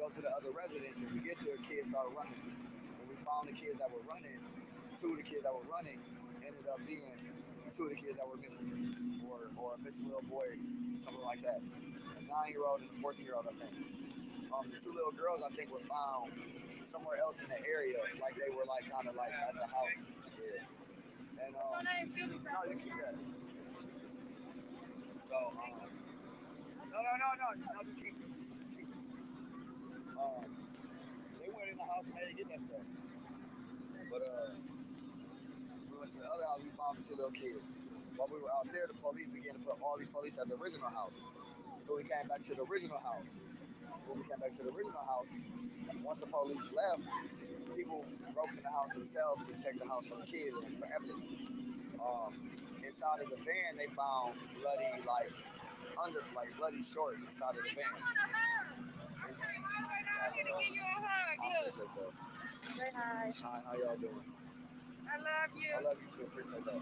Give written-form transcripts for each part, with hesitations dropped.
go to the other residents. When we get there, kids started running. When we found the kids that were running, two of the kids that were running ended up being two of the kids that were missing, or a missing little boy, something like that. A 9-year-old and a 14-year-old, I think. The two little girls, I think, were found somewhere else in the area, like they were like kind of like at the house. Yeah. And What's your name? Excuse me, no, you can get it. So no, just keep it. Just keep it. Um, they went in the house and they didn't get that stuff. But we went to the other house. We found the two little kids. While we were out there, the police began to put all these police at the original house. So we came back to the original house. When we came back to the original house, once the police left, people broke in the house themselves to check the house for the kids and for evidence. Um, Inside of the van, they found bloody bloody shorts inside of the van. I'm here to give you a hug. I appreciate that. Say hi. Hi, how y'all doing? I love you. I love you too. Appreciate that.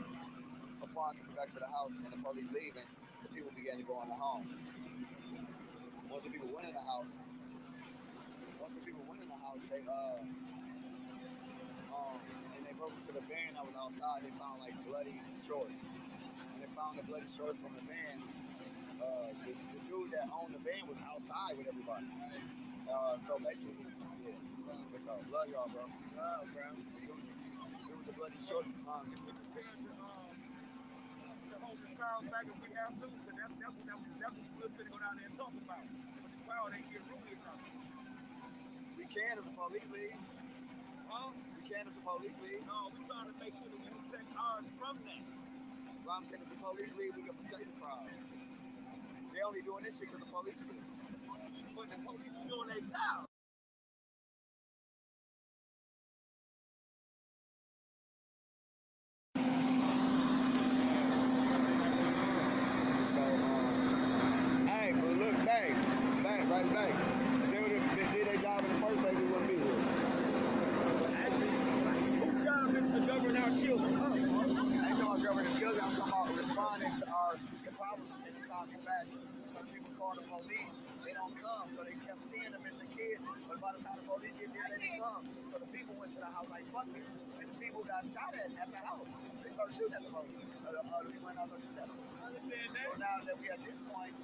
Upon coming back to the house and the police leaving, the people began to go in the home. Once the people went in the house, they and they broke into the van that was outside. They found like bloody shorts. And they found the bloody shorts from the van. The dude that owned the van was outside with everybody. So basically, yeah. So, love y'all, bro. Love, bro. It was the bloody shorts. The whole crowd back if we have to, because that's what we're going to go down there and talk about. But the crowd ain't get roomy enough. We can if the police leave. Huh? We can if the police leave. No, we're trying to make sure that we protect ours from that. Well, I'm saying if the police leave, we can protect the crowd. They only doing this shit because the police leave. But the police is doing their job. Hey, but look, right back. If they would have did their job in the first place, we wouldn't be here. Actually, whose job is to govern our children? I ain't talking about governing children, I'm talking about responding to our problems in a timely fashion. When people call the police, they don't come, so they kept seeing the missing kids, but by the time the police get there, they didn't come. So the people went to the house like fucking, and the people got shot at the house. They started shooting at the police. The people went out there shooting at them. I understand that. So now that we at this point,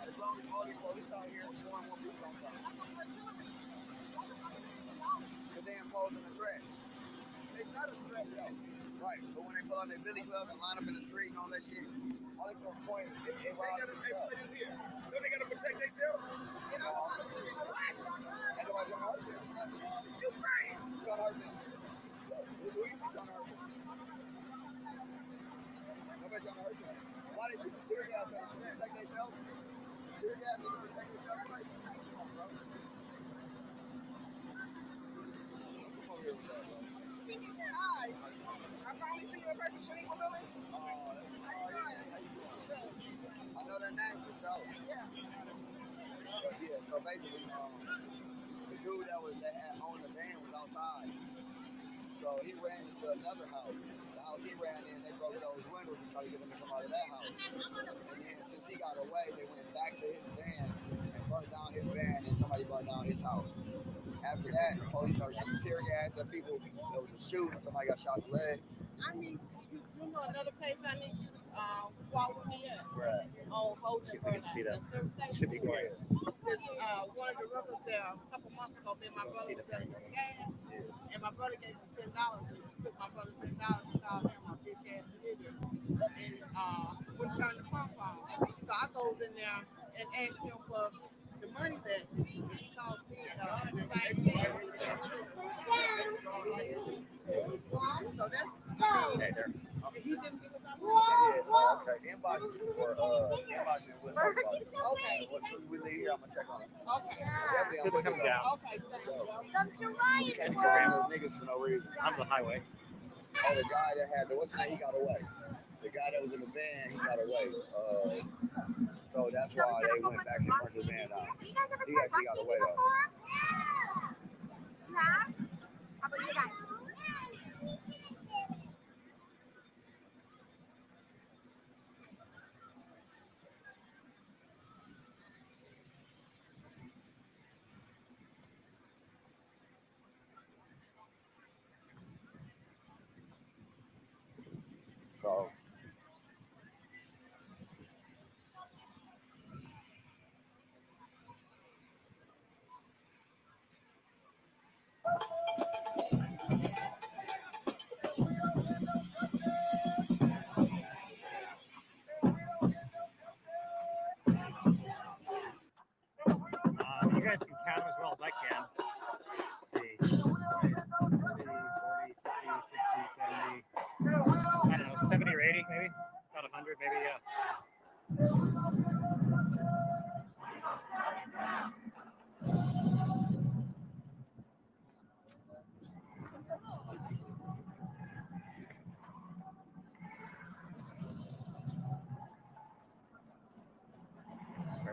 as long as all these police out here, more and more people don't come. Because they imposing a threat. They got a threat, though. Right, but when they pull out their billy clubs and line up in the street and all that shit, all they can point is They got to put here. So they got to protect themselves? You know, what? Ain't nobody gonna hurt them. You crazy. Who's gonna hurt them? Who you think gonna hurt them? Nobody's gonna hurt them. Why they shoot the tear gas at them? To protect themselves? Tear gas to protect themselves? Come on, bro. Come over here with that, bro. Hi. I finally see you in person, Shaniqua Willis. I know that name for sure. Yeah. But yeah, so basically, the dude that had owned the van was outside. So he ran into another house. The house he ran in, they broke those windows and tried to get him to come out of that house. And then since he got away, they went back to his van and burned down his van, and somebody burned down his house. After that, the police started shooting tear gas at people. There was a shooting. Somebody got shot in the leg. I need you know another place I need you to walk with me at. Right. On Holden. See if we can see that. Should be quiet. This, one of the runners there a couple months ago, me and my brother was selling gas, and my brother gave me $10. And he took my brother $10 and called him my bitch ass nigga. And we turned the pump on. So I goes in there and asked him for the money back. He calls me the same thing. So that's Okay, there. he didn't give us our money. Yeah, okay. Inbox me or inbox me. We'll talk about it. Okay. As soon as we leave here, I'm gonna check on it. Okay. Definitely, I'm Good to come putting it down. up. Okay. So, Come to Ryan. can't be carrying those niggas for no reason. On the highway. Oh, the guy that had the what's his name? He got away. The guy that was in the van, he got away. So that's why they went back to burn his van down. You guys ever He tried actually got buck away baby though. before? You have? How about you guys? So. You guys can count as well as I can. Let's see. 30, 40, 50, 60, 70. I don't know, 70 or 80 maybe? About 100 maybe, yeah.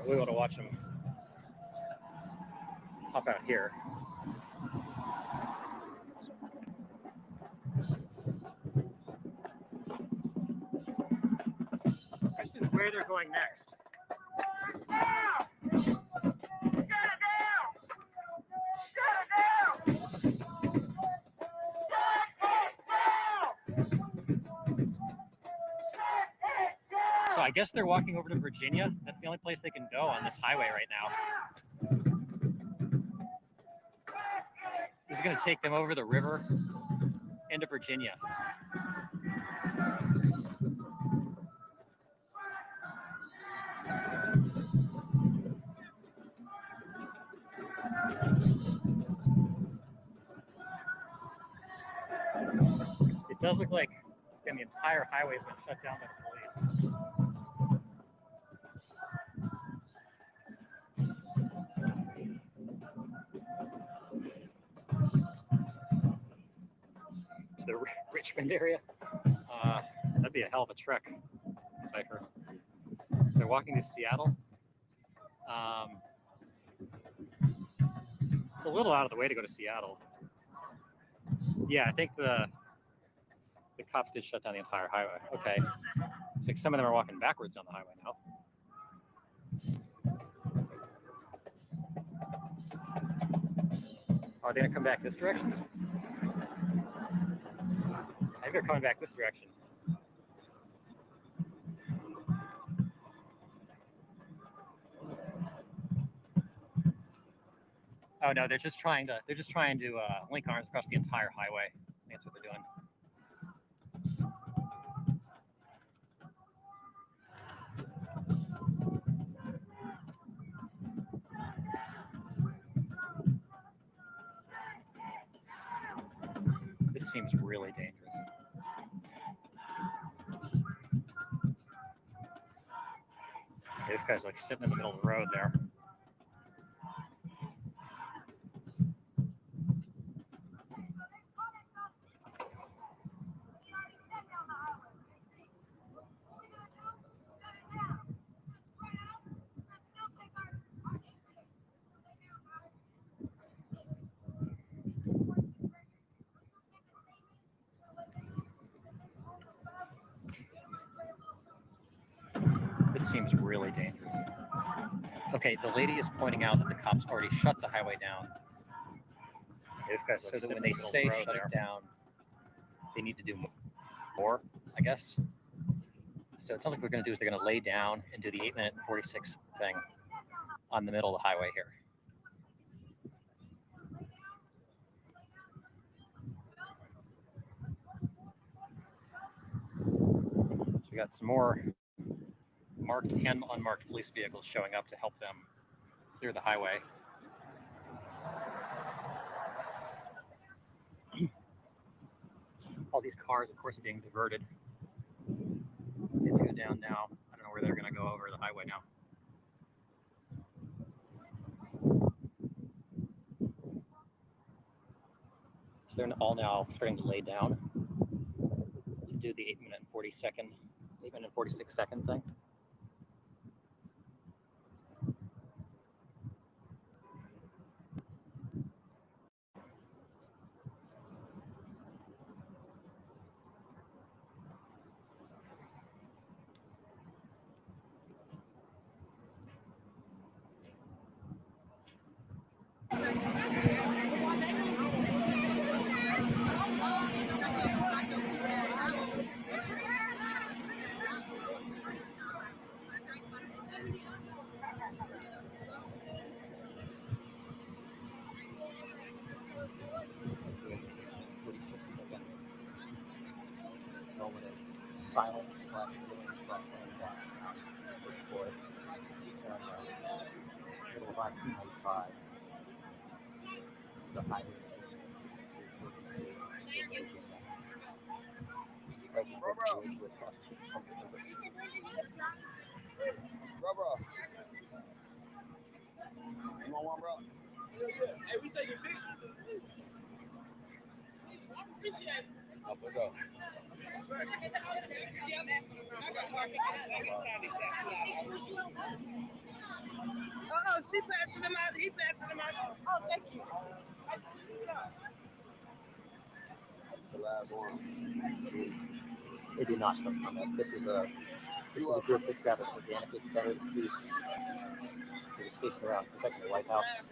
We want to watch them hop out here. Question is where they're going next. So I guess they're walking over to Virginia. That's the only place they can go on this highway right now. This is going to take them over the river into Virginia. It does look like the entire highway has been shut down by the police. To the Richmond area. That'd be a hell of a trek, Cypher. They're walking to Seattle. It's a little out of the way to go to Seattle. Yeah, I think the cops did shut down the entire highway. Okay. It's like some of them are walking backwards down the highway now. Are they going to come back this direction? I think they're coming back this direction. Oh no, they're just trying to link arms across the entire highway. I think that's what they're doing. This seems really dangerous. This guy's like sitting in the middle of the road there. This seems really dangerous. Okay, the lady is pointing out that the cops already shut the highway down. This guy's so that when they say shut it down, they need to do more, I guess. So it sounds like what they're going to do is they're going to lay down and do the 8-minute and 46 thing on the middle of the highway here. So we got some more marked and unmarked police vehicles showing up to help them clear the highway. All these cars, of course, are being diverted. They go down now. I don't know where they're going to go over the highway now. So they're all now starting to lay down to do the 8-minute and 8-minute and 46-second thing. moment of silence / healing / with Floyd. And middle of I-295, the highway right before the bridge with Bro. You want one, bro? Yeah. Hey, we taking pictures. Oh, what's up? Oh, she passing them out. He passing them out. Oh, thank you. That's the last one. They did not come from it. This is a group that gathered organically together to produce. They were stationed around protecting the White House,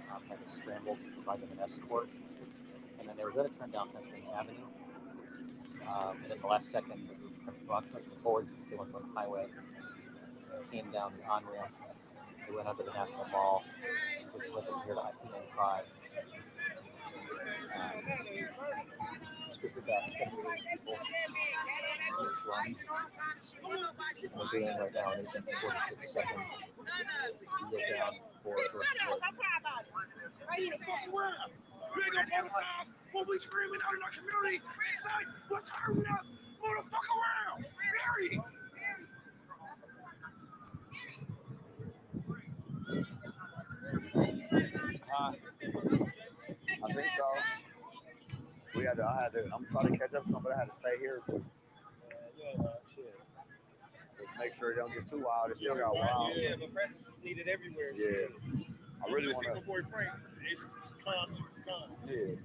kind of scrambled to provide them an escort, and then they were going to turn down Pennsylvania Avenue. And at the last second, the group pushing forward because they went on the highway, came down the on-ramp, they went under the National Mall, which led them here to I-295. This group of about 7 or 8 people with drums. We're doing right now an 8:46 second wheel down for the first floor. You ain't gonna publicize what we screaming out in our community and say what's hurting us. Motherfucker around. Period. I think so. I'm trying to catch up to them, but I had to stay here to make sure it don't get too wild. It still got wild. Yeah, but presence is needed everywhere. Yeah. I really want to. Boy Frank, it's calm. Yeah.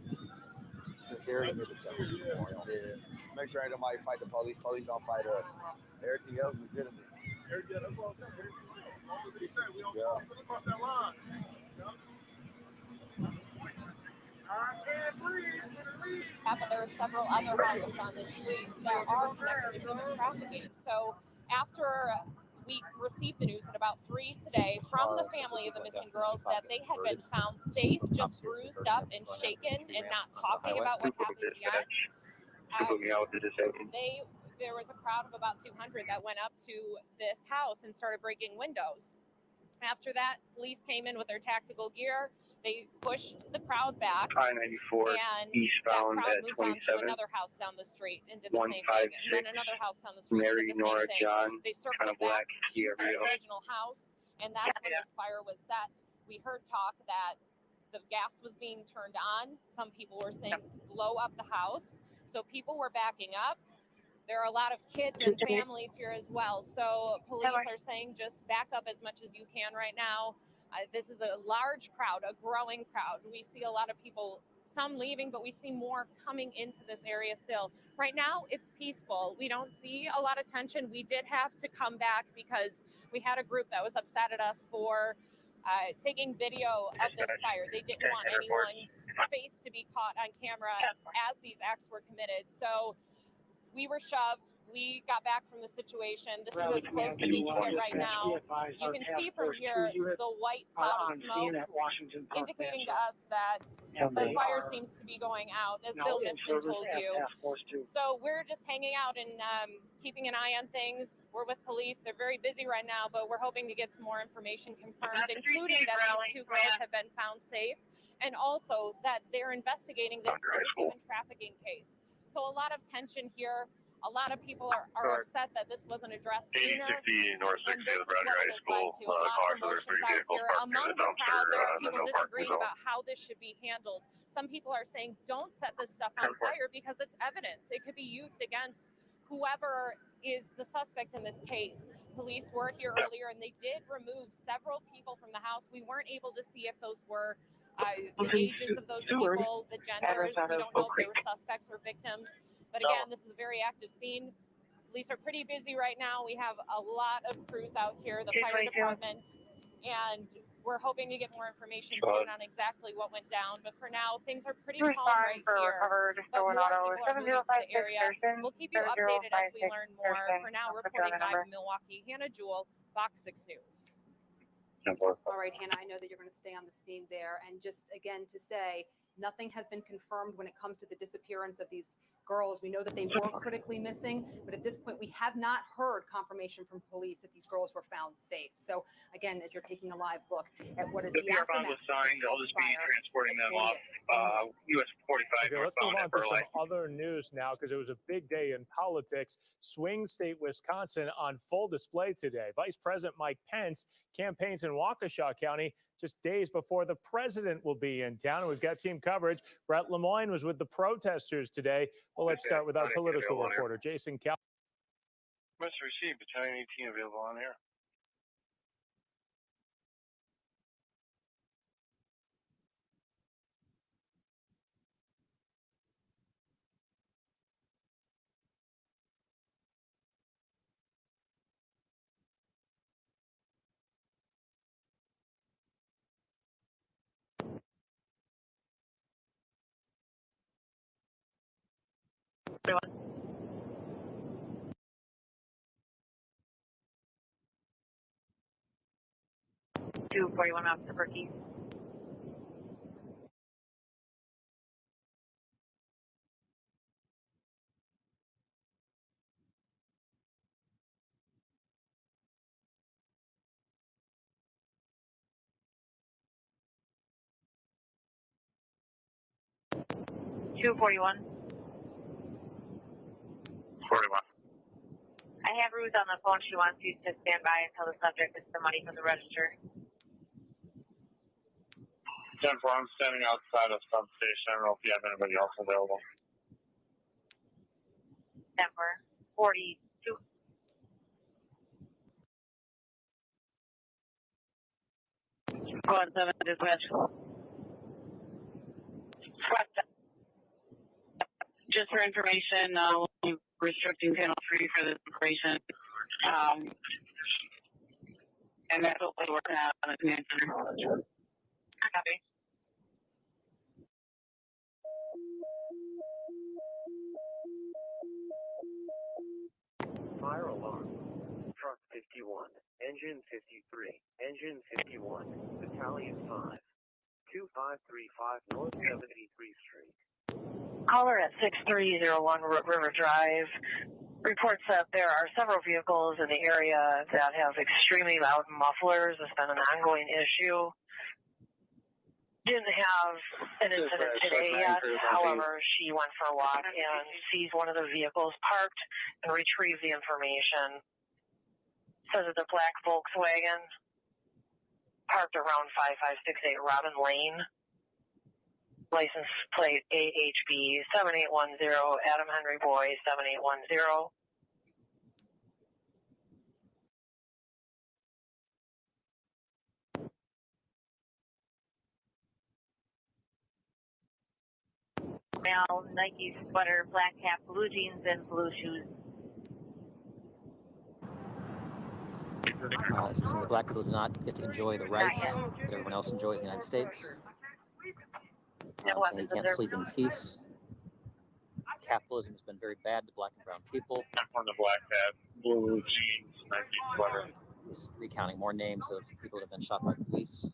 They're very near the Jefferson Memorial. Yeah. Make sure ain't nobody fight the police. Police don't fight us. Everything else legitimate. Yeah, that's all that. He said we don't cross that line. But there are several other houses on the street that are connected to human trafficking. So after we received the news at about 3 today from the family of the missing girls that they had been found safe, just bruised up and shaken and not talking about what happened yet. There was a crowd of about 200 that went up to this house and started breaking windows. After that, police came in with their tactical gear. They pushed the crowd back, I-94 and eastbound that crowd at moved on to 27. another house down the street and did the same thing. And then another house down the street Mary, did the Nora, same thing. John, They kind circled of black back to Kia this Rio. original house, and that's when this fire was set. We heard talk that the gas was being turned on. Some people were saying blow up the house. So people were backing up. There are a lot of kids and families here as well. So police are saying just back up as much as you can right now. This is a large crowd, a growing crowd. We see a lot of people, some leaving, but we see more coming into this area still. Right now, it's peaceful. We don't see a lot of tension. We did have to come back because we had a group that was upset at us for taking video of this fire. They didn't want anyone's face to be caught on camera as these acts were committed. So we were shoved. We got back from the situation. This is as close as we can get right now. You can see from here the white cloud of smoke indicating to us that the fire seems to be going out, as Bill Miston told you. So we're just hanging out and keeping an eye on things. We're with police. They're very busy right now, but we're hoping to get some more information confirmed, including that these 2 girls have been found safe, and also that they're investigating this as a human trafficking case. So a lot of tension here. A lot of people are upset that this wasn't addressed sooner. And this is what it has led to. A lot of emotions out here. Among the crowd, there are people disagreeing about how this should be handled. Some people are saying, don't set this stuff on fire because it's evidence. It could be used against whoever is the suspect in this case. Police were here earlier and they did remove several people from the house. We weren't able to see if those were the ages of those people, the genders. We don't know if they were suspects or victims. But again, this is a very active scene. Police are pretty busy right now. We have a lot of crews out here, the fire department, and we're hoping to get more information soon on exactly what went down. But for now, things are pretty calm right here. But more people are moving to the area. We'll keep you updated as we learn more. For now, reporting live in Milwaukee, Hannah Jewell, Fox 6 News. All right, Hannah, I know that you're going to stay on the scene there. And just again to say, nothing has been confirmed when it comes to the disappearance of these girls. We know that they were critically missing, but at this point, we have not heard confirmation from police that these girls were found safe. So again, as you're taking a live look at what is the aftermath was signed, I'll just be transporting them off US 45. Okay, let's move on to some other news now, because it was a big day in politics. Swing state Wisconsin on full display today. Vice President Mike Pence campaigns in Waukesha County just days before the president will be in town. And we've got team coverage. Brett Lemoyne was with the protesters today. Well, let's start with our political reporter, Jason Cal. Must receive Battalion 18 available on air. Two 41 Officer Berkey. Two 41. 41. I have Ruth on the phone. She wants you to stand by until the subject gets the money from the register. 10-4, I'm standing outside of substation. I don't know if you have anybody else available. 10-4. 42. Go on, 7 dispatch. Just for information, we'll be restricting panel 3 for this information. And that's what we're working on the command center. Copy. Fire alarm. Truck 51, engine 53, engine 51, Battalion 5, 2535 North 73rd Street. Caller at 6301 River Drive reports that there are several vehicles in the area that have extremely loud mufflers. It's been an ongoing issue. Didn't have an incident today yet. However, she went for a walk and sees one of the vehicles parked and retrieved the information. Says it's a black Volkswagen parked around 5568 Robin Lane. License plate AHB 7810, Adam Henry Boy 7810. Male, Nike sweater, black cap, blue jeans, and blue shoes. So the black people do not get to enjoy the rights that everyone else enjoys in the United States. Saying he can't sleep in peace. Capitalism has been very bad to black and brown people. I'm on the black hat, blue jeans, Nike sweater. He's recounting more names of people that have been shot by police.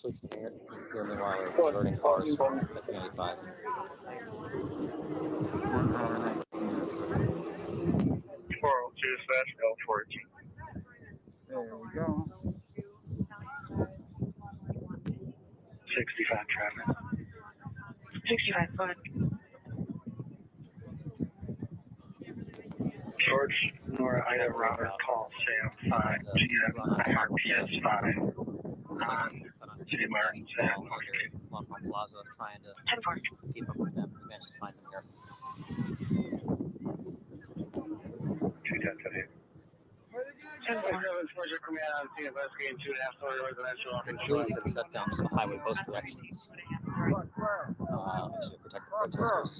Police here meanwhile are diverting cars from the 95. 402 slash L14. There we go. 65 traffic. 65 foot. George Nora Ida Robert call Sam 5 GM IRPS 5 on City Martin's Longmont Plaza, trying to keep up with them. We managed to find them here. 210 The police have shut down some highway both directions to protect the protesters.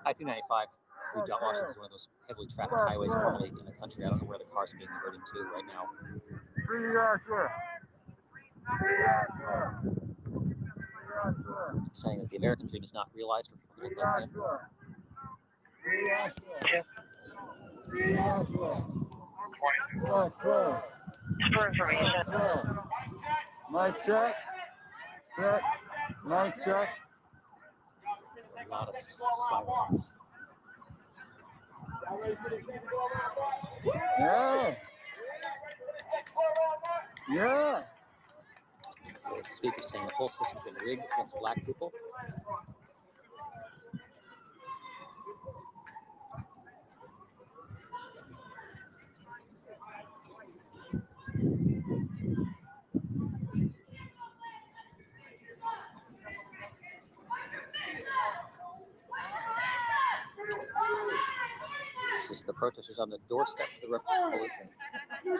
I-395 through Washington is one of those heavily trafficked highways normally in the country. I don't know where the cars are being diverted to right now. Saying that the American dream is not realized for people like him. For information. Mic check. Check. Mic check. A lot of silence. Yeah. Yeah. The speaker saying the whole system's been rigged against black people. This is the protesters on the doorstep to the revolution. They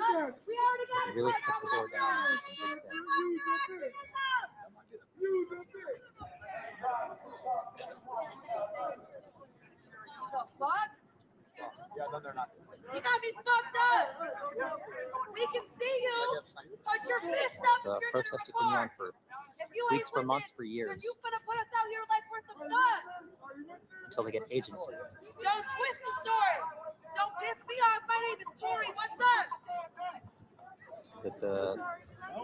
really kicked the door down. The fuck? Yeah, no, they're not. You got me fucked up. We can see you, but you're pissed off. The protest has been on for weeks, for months, for years, You finna put us out here like we're some nuts. until they get agency. Don't twist the story. Don't piss me off. My name is Tori. What's up? That the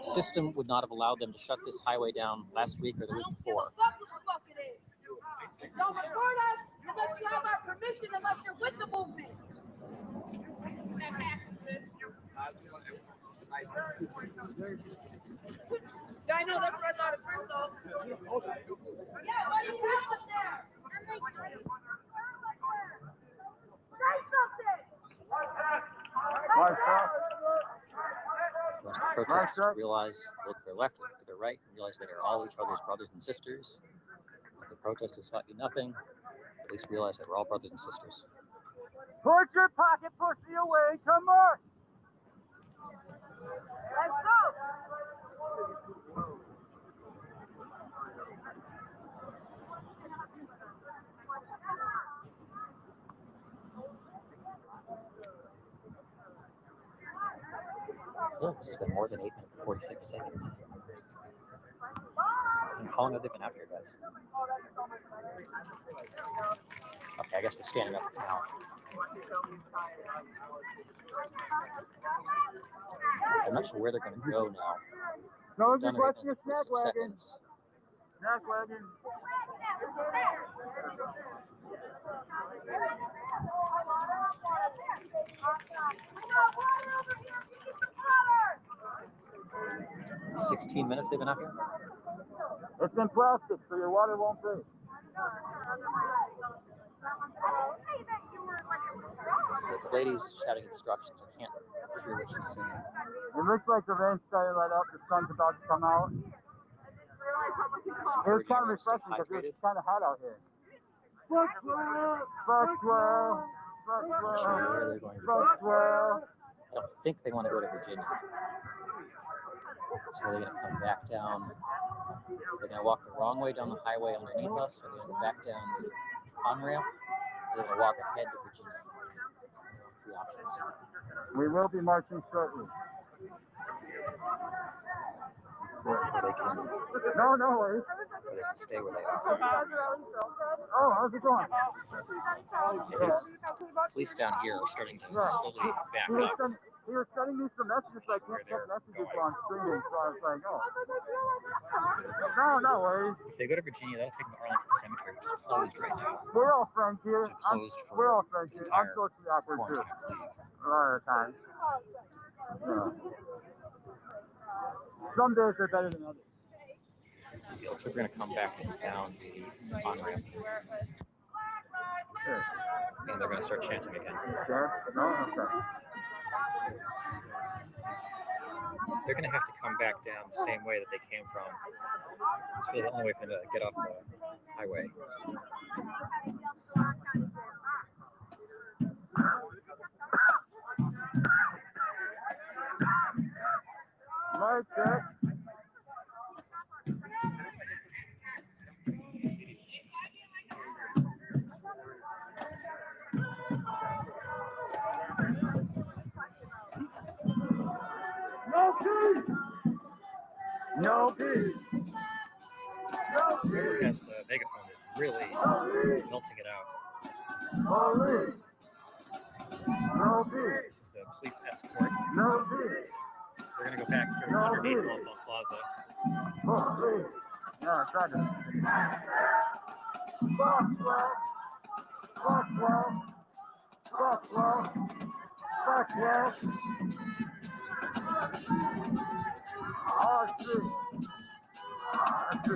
system would not have allowed them to shut this highway down last week or the week before. Fuck what the fuck it is. Don't record us unless you have our permission, unless you're with the movement. Yeah, I know. That's what I thought at first, though. Yeah, what do you have up there? Say something. Of course, the protesters realize, look to their left, look to their right, and realize they are all each other's brothers and sisters. If the protest has taught you nothing, at least realize that we're all brothers and sisters. Put your pocket pussy away. Come on. Let's go. Look, this has been more than 8 minutes and 46 seconds. How long have they been out here, guys? Okay, I guess they're standing up now. I'm not sure where they're going to go now. No, Done just it watch in your snack 46 wagon. seconds. Snack wagon. Water. 16 minutes they've been out here? It's in plastic, so your water won't break. The lady's shouting instructions. I can't hear what she's saying. It looks like the rain's starting to let up. The sun's about to come out. It was kind of refreshing because it's kind of hot out here. Fuck swell! Fuck swell! Fuck swell! Fuck swell! I don't think they want to go to Virginia. So they're going to come back down. They're going to walk the wrong way down the highway underneath us, or they're going to go back down the on-ramp. They're going to walk ahead to Virginia. Three options. We will be marching shortly. Or they can, No worries. or they can stay where they are. Oh, how's it going? These police down here are starting to slowly back up. He was sending me some messages, so I can't check messages on streaming, so I was like, oh. No worries. If they go to Virginia, that'll take them to Arlington Cemetery, which is closed right now. We're all friends here. It's closed for We're all friends here. I'm entire socially awkward too. quarantine, I believe. A lot of the time. Yeah. Some days are better than others. It looks like we're going to come back down the on-ramp. Sure. And they're going to start chanting again. Sure? No? Okay. So they're going to have to come back down the same way that they came from. It's really the only way for them to get off the highway. Mic check. No peace! No peace! No peace! Because the megaphone is really melting it out. Police! No peace! This is the police escort. No peace! We're going to go back to underneath Norfolk Plaza. Police! No, try to. Buffalo. Buffalo. Buffalo. Buffalo. R3. R3.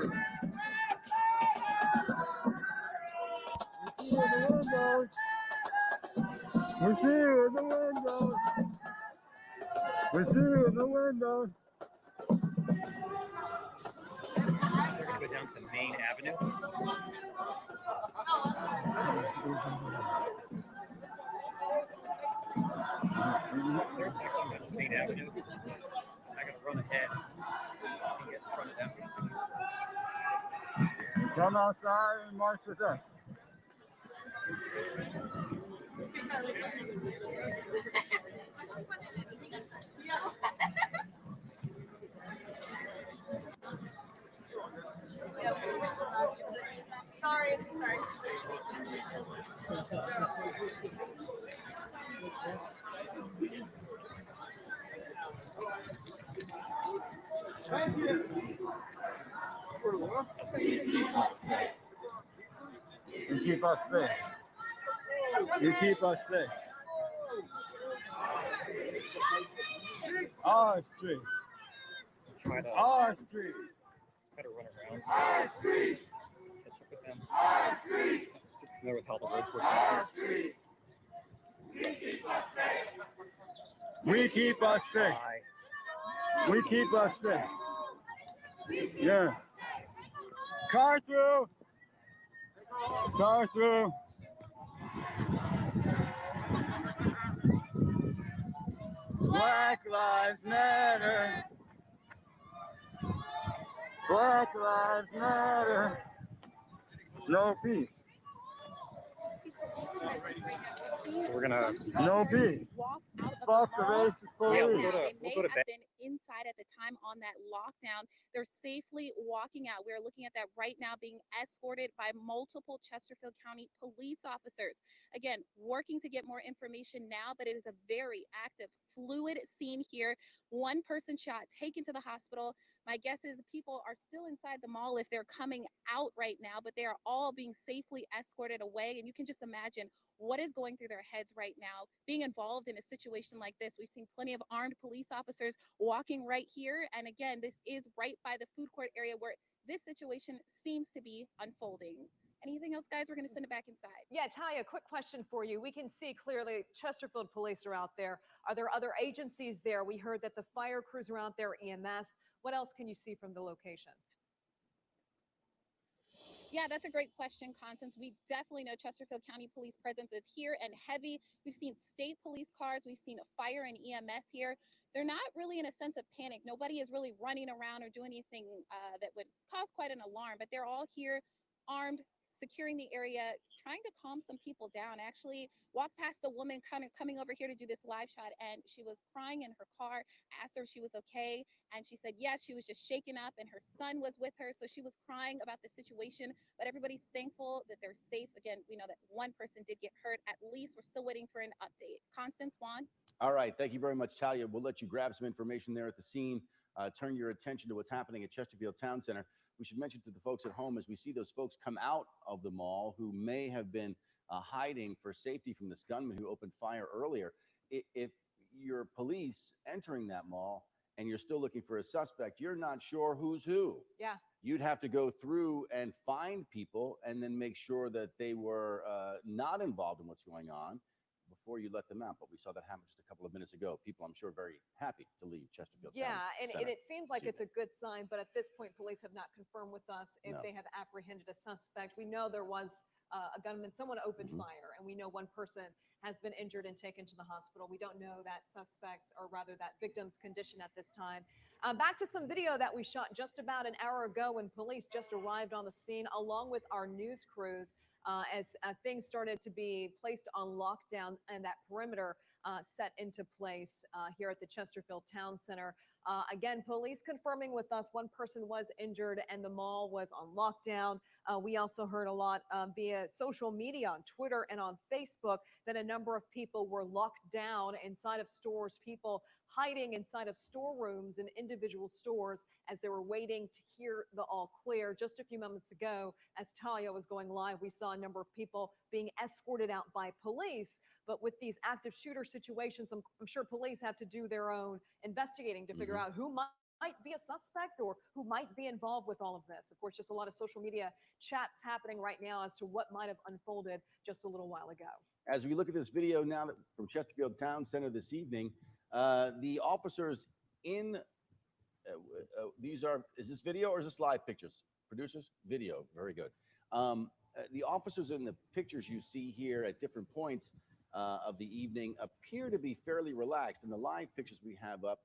We see you in the windows. We see you in the windows. We see you in the windows. They're gonna go down to Main Avenue. They're back on Main Avenue. I gotta run ahead to get in front of them. Come outside and march with us. Sorry. Thank you. You keep us safe. You keep us safe. Our street. Our street. Try to run around. Our street. Catch up with them. Our street. Familiar with how the roads work. Our street. We keep us safe. We keep us safe. Yeah. Car through. Car through. Black Lives Matter. Black Lives Matter. No peace. So we're gonna no peace. Walk out of Fuck the the mall. racist police. Yeah, They may we'll go to have been inside at the time on that lockdown. They're safely walking out. We're looking at that right now, being escorted by multiple Chesterfield County police officers. Again, working to get more information now, but it is a very active, fluid scene here. One person shot, taken to the hospital. My guess is people are still inside the mall if they're coming out right now, but they are all being safely escorted away. And you can just imagine what is going through their heads right now, being involved in a situation like this. We've seen plenty of armed police officers walking right here. And again, this is right by the food court area where this situation seems to be unfolding. Anything else, guys? We're going to send it back inside. Yeah, Talia, quick question for you. We can see clearly Chesterfield police are out there. Are there other agencies there? We heard that the fire crews are out there, EMS. What else can you see from the location? Yeah, that's a great question, Constance. We definitely know Chesterfield County Police presence is here and heavy. We've seen state police cars. We've seen a fire and EMS here. They're not really in a sense of panic. Nobody is really running around or doing anything that would cause quite an alarm, but they're all here armed, securing the area, trying to calm some people down. Actually walked past a woman kind of coming over here to do this live shot, and she was crying in her car, asked her if she was okay, and she said yes, she was just shaken up, and her son was with her, so she was crying about the situation, but everybody's thankful that they're safe. Again, we know that one person did get hurt. At least we're still waiting for an update. Constance, Juan? All right, thank you very much, Talia. We'll let you grab some information there at the scene. Turn your attention to what's happening at Chesterfield Town Center. We should mention to the folks at home, as we see those folks come out of the mall who may have been hiding for safety from this gunman who opened fire earlier. If you're police entering that mall and you're still looking for a suspect, you're not sure who's who. Yeah. You'd have to go through and find people and then make sure that they were not involved in what's going on before you let them out. But we saw that happen just a couple of minutes ago. People, I'm sure, very happy to leave Chesterfield. Yeah, and Center it seems like it's a good sign, but at this point, police have not confirmed with us if they have apprehended a suspect. We know there was a gunman, someone opened fire, and we know one person has been injured and taken to the hospital. We don't know that suspect's, or rather that victim's condition at this time. Back to some video that we shot just about an hour ago when police just arrived on the scene, along with our news crews, as things started to be placed on lockdown and that perimeter set into place here at the Chesterfield Town Center. Again, police confirming with us one person was injured and the mall was on lockdown. We also heard a lot via social media on Twitter and on Facebook that a number of people were locked down inside of stores, people hiding inside of storerooms in individual stores as they were waiting to hear the all clear. Just a few moments ago, as Talia was going live, we saw a number of people being escorted out by police. But with these active shooter situations, I'm sure police have to do their own investigating to figure out who might be a suspect or who might be involved with all of this. Of course, just a lot of social media chats happening right now as to what might have unfolded just a little while ago. As we look at this video now from Chesterfield Town Center this evening, the officers in is this video or is this live pictures? Producers? Video. Very good. The officers in the pictures you see here at different points of the evening appear to be fairly relaxed. In the live pictures we have up,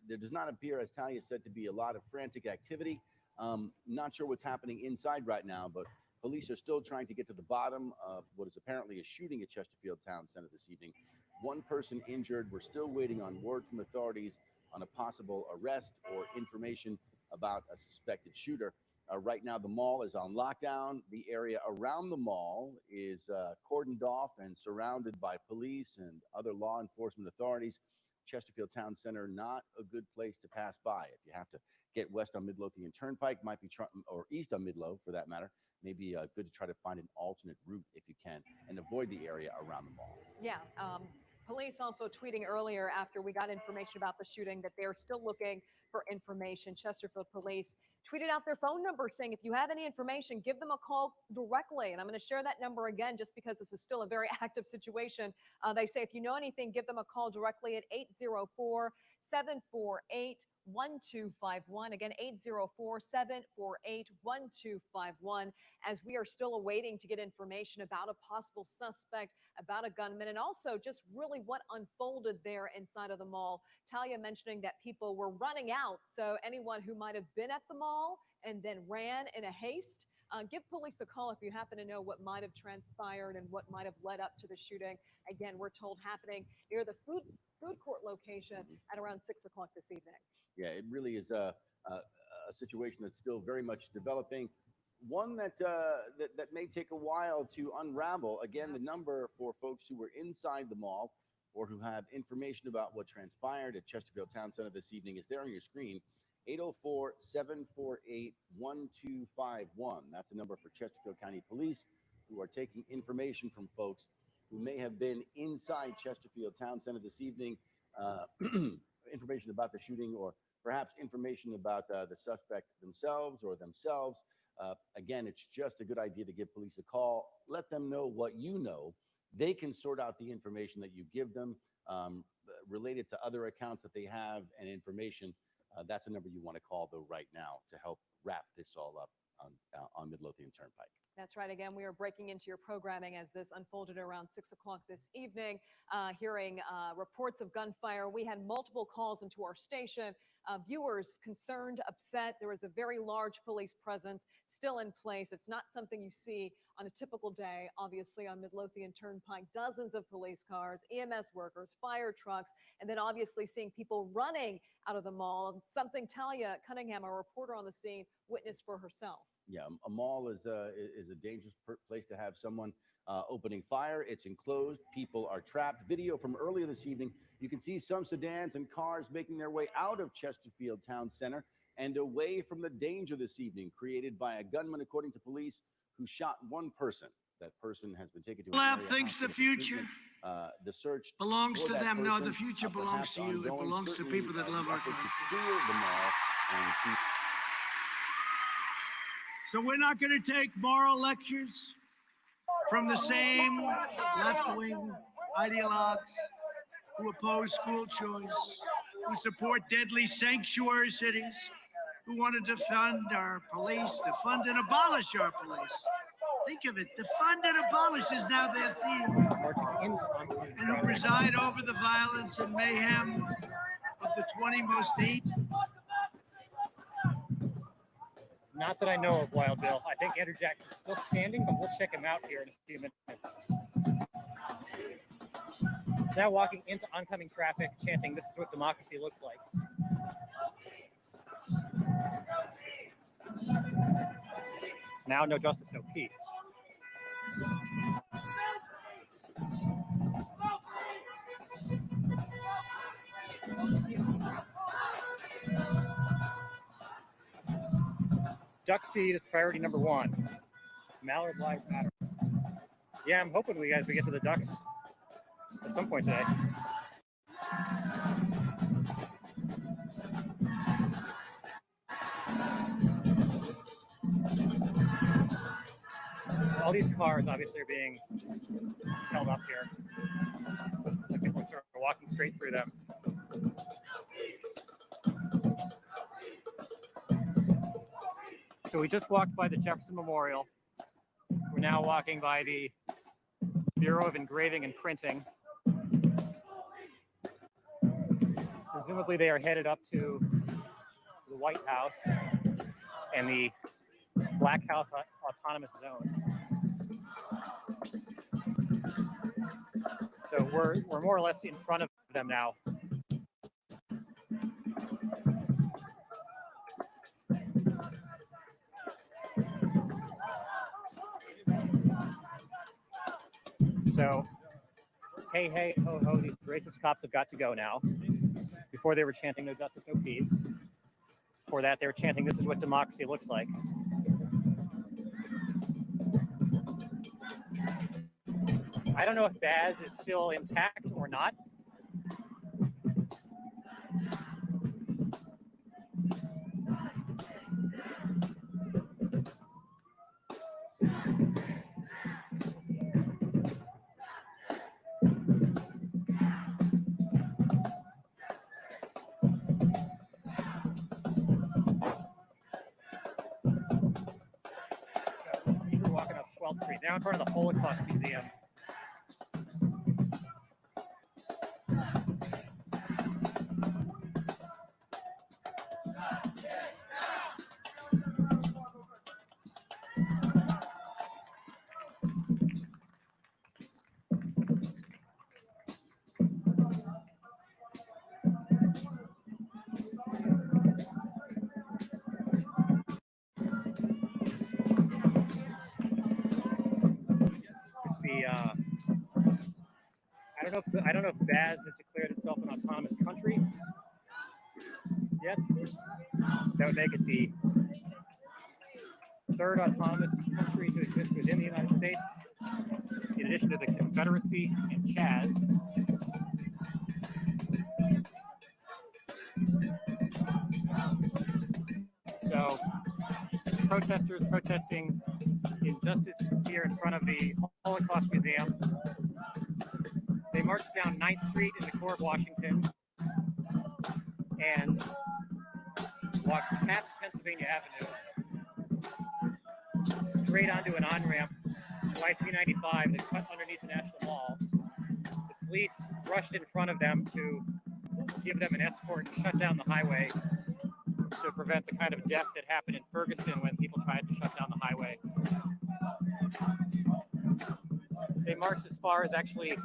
there does not appear, as Talia said, to be a lot of frantic activity. Not sure what's happening inside right now, but police are still trying to get to the bottom of what is apparently a shooting at Chesterfield Town Center this evening. One person injured. We're still waiting on word from authorities on a possible arrest or information about a suspected shooter. Right now, the mall is on lockdown. The area around the mall is cordoned off and surrounded by police and other law enforcement authorities. Chesterfield Town Center, not a good place to pass by. If you have to get west on Midlothian Turnpike, might be or east on Midlow for that matter, maybe good to try to find an alternate route if you can and avoid the area around the mall. Yeah. Police also tweeting earlier after we got information about the shooting that they're still looking for information. Chesterfield Police tweeted out their phone number saying, if you have any information, give them a call directly. And I'm going to share that number again, just because this is still a very active situation. They say, if you know anything, give them a call directly at 804-748-1251. Again, 804-748-1251, as we are still awaiting to get information about a possible suspect, about a gunman, and also just really what unfolded there inside of the mall. Talia mentioning that people were running out. So anyone who might have been at the mall and then ran in a haste, give police a call if you happen to know what might have transpired and what might have led up to the shooting. Again, we're told happening near the food court location at around 6 o'clock this evening. Yeah, it really is a situation that's still very much developing. One that may take a while to unravel. Again, the number for folks who were inside the mall or who have information about what transpired at Chesterfield Town Center this evening is there on your screen. 804-748-1251. That's a number for Chesterfield County Police, who are taking information from folks who may have been inside Chesterfield Town Center this evening, information about the shooting or perhaps information about the suspect themselves. Again, it's just a good idea to give police a call. Let them know what you know. They can sort out the information that you give them related to other accounts that they have and information. That's a number you want to call, though, right now to help wrap this all up on Midlothian Turnpike. That's right. Again, we are breaking into your programming as this unfolded around 6 o'clock this evening, hearing reports of gunfire. We had multiple calls into our station, viewers concerned, upset. There was a very large police presence still in place. It's not something you see on a typical day, obviously, on Midlothian Turnpike. Dozens of police cars, EMS workers, fire trucks, and then obviously seeing people running out of the mall. Something Talia Cunningham, our reporter on the scene, witnessed for herself. Yeah, a mall is a dangerous place to have someone opening fire. It's enclosed. People are trapped. Video from earlier this evening, you can see some sedans and cars making their way out of Chesterfield Town Center and away from the danger this evening created by a gunman, according to police, who shot one person. That person has been taken to an area thinks the future the search belongs for to that them. No, the person, future belongs perhaps to you. It ongoing, belongs to certainly, people that love our efforts country. to clear the mall and to So we're not going to take moral lectures from the same left-wing ideologues who oppose school choice, who support deadly sanctuary cities, who want to defund our police, defund and abolish our police. Think of it, defund and abolish is now their theme. And who preside over the violence and mayhem of the 20 most hate. Not that I know of, Wild Bill. I think Andrew Jackson's still standing, but we'll check him out here in a few minutes. Now walking into oncoming traffic, chanting, "This is what democracy looks like." Now, no justice, no peace. Duck feed is priority number one. Mallard lives matter. Yeah, I'm hoping we get to the ducks at some point today. So all these cars obviously are being held up here. Like people are walking straight through them. So we just walked by the Jefferson Memorial. We're now walking by the Bureau of Engraving and Printing. Presumably they are headed up to the White House and the Black House Autonomous Zone. So we're more or less in front of them now. So, hey, hey, ho, ho, these racist cops have got to go now. Before they were chanting no justice, no peace. Before that, they were chanting this is what democracy looks like. I don't know if Baz is still intact or not. We're walking up 12th Street, now in front of the Holocaust Museum. I don't know if Baz has declared itself an autonomous country yet. That would make it the third autonomous country to exist within the United States, in addition to the Confederacy and Chaz. So, protesters protesting injustice here in front of the Holocaust Museum. They marched down 9th Street in the core of Washington and walked past Pennsylvania Avenue, straight onto an on-ramp to I-395 that cut underneath the National Mall. The police rushed in front of them to give them an escort and shut down the highway to prevent the kind of death that happened in Ferguson when people tried to shut down the highway. They marched as far as actually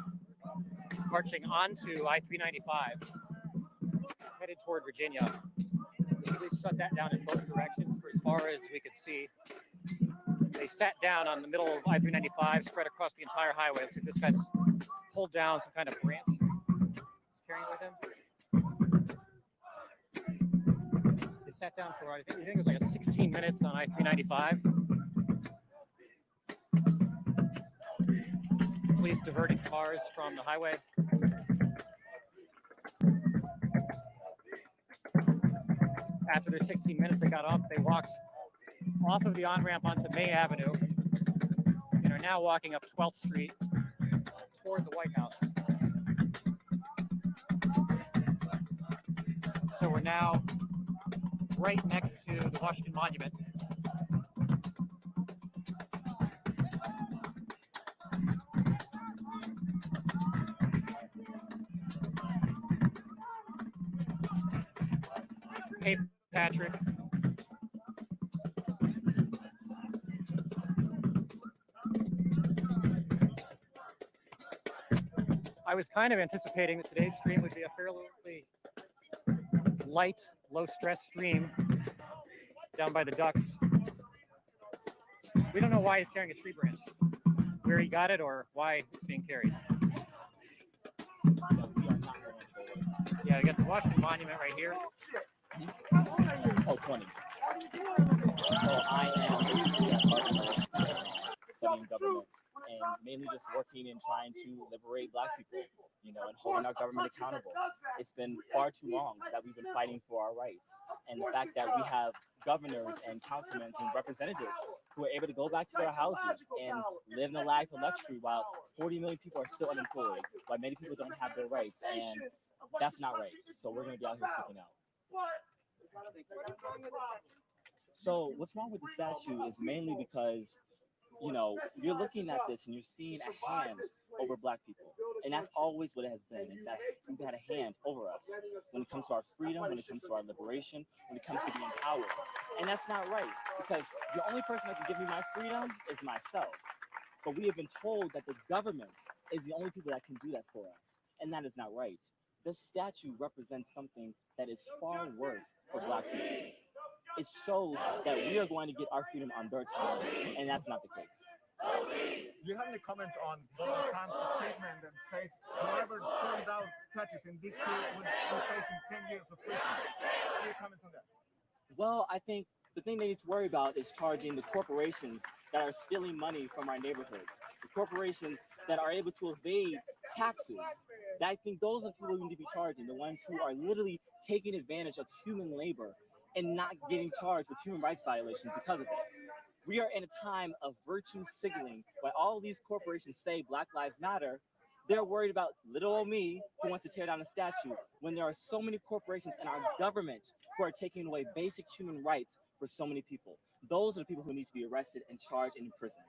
marching onto I-395, headed toward Virginia. The police shut that down in both directions for as far as we could see. They sat down on the middle of I-395, spread across the entire highway. Looks like this guy's pulled down some kind of branch he's carrying with him. They sat down for, I think it was like 16 minutes on I-395. Police diverted cars from the highway. After their 16 minutes, they got off. They walked off of the on-ramp onto Main Avenue and are now walking up 12th Street toward the White House. So we're now right next to the Washington Monument. Hey, Patrick. I was kind of anticipating that today's stream would be a fairly light, low-stress stream down by the ducks. We don't know why he's carrying a tree branch, where he got it or why it's being carried. Yeah, we got the Washington Monument right here. Oh, 20. So I am basically a part of studying government and mainly just working and trying to liberate Black people, you know, and holding our government accountable. It's been far too long that we've been fighting for our rights. And the fact that we have governors and councilmen and representatives who are able to go back to their houses and live in a life of luxury while 40 million people are still unemployed, while many people don't have their rights. And that's not right. So we're going to be out here speaking out. So what's wrong with the statue is mainly because, you know, you're looking at this and you're seeing a hand over Black people. And that's always what it has been, is that we've had a hand over us when it comes to our freedom, when it comes to our liberation, when it comes to being power. And that's not right, because the only person that can give me my freedom is myself. But we have been told that the government is the only people that can do that for us. And that is not right. This statue represents something that is far worse for Black people. It shows that we are going to get our freedom on their time, and that's not the case. Do you have any comment on Donald Trump's statement that says whoever turned down statues in DC would be facing 10 years of prison? What are your comments on that? Well, I think the thing they need to worry about is charging the corporations that are stealing money from our neighborhoods, the corporations that are able to evade taxes. I think those are the people who need to be charging, the ones who are literally taking advantage of human labor and not getting charged with human rights violations because of it. We are in a time of virtue signaling. While all these corporations say Black Lives Matter, they're worried about little old me who wants to tear down a statue when there are so many corporations in our government who are taking away basic human rights for so many people. Those are the people who need to be arrested and charged and imprisoned.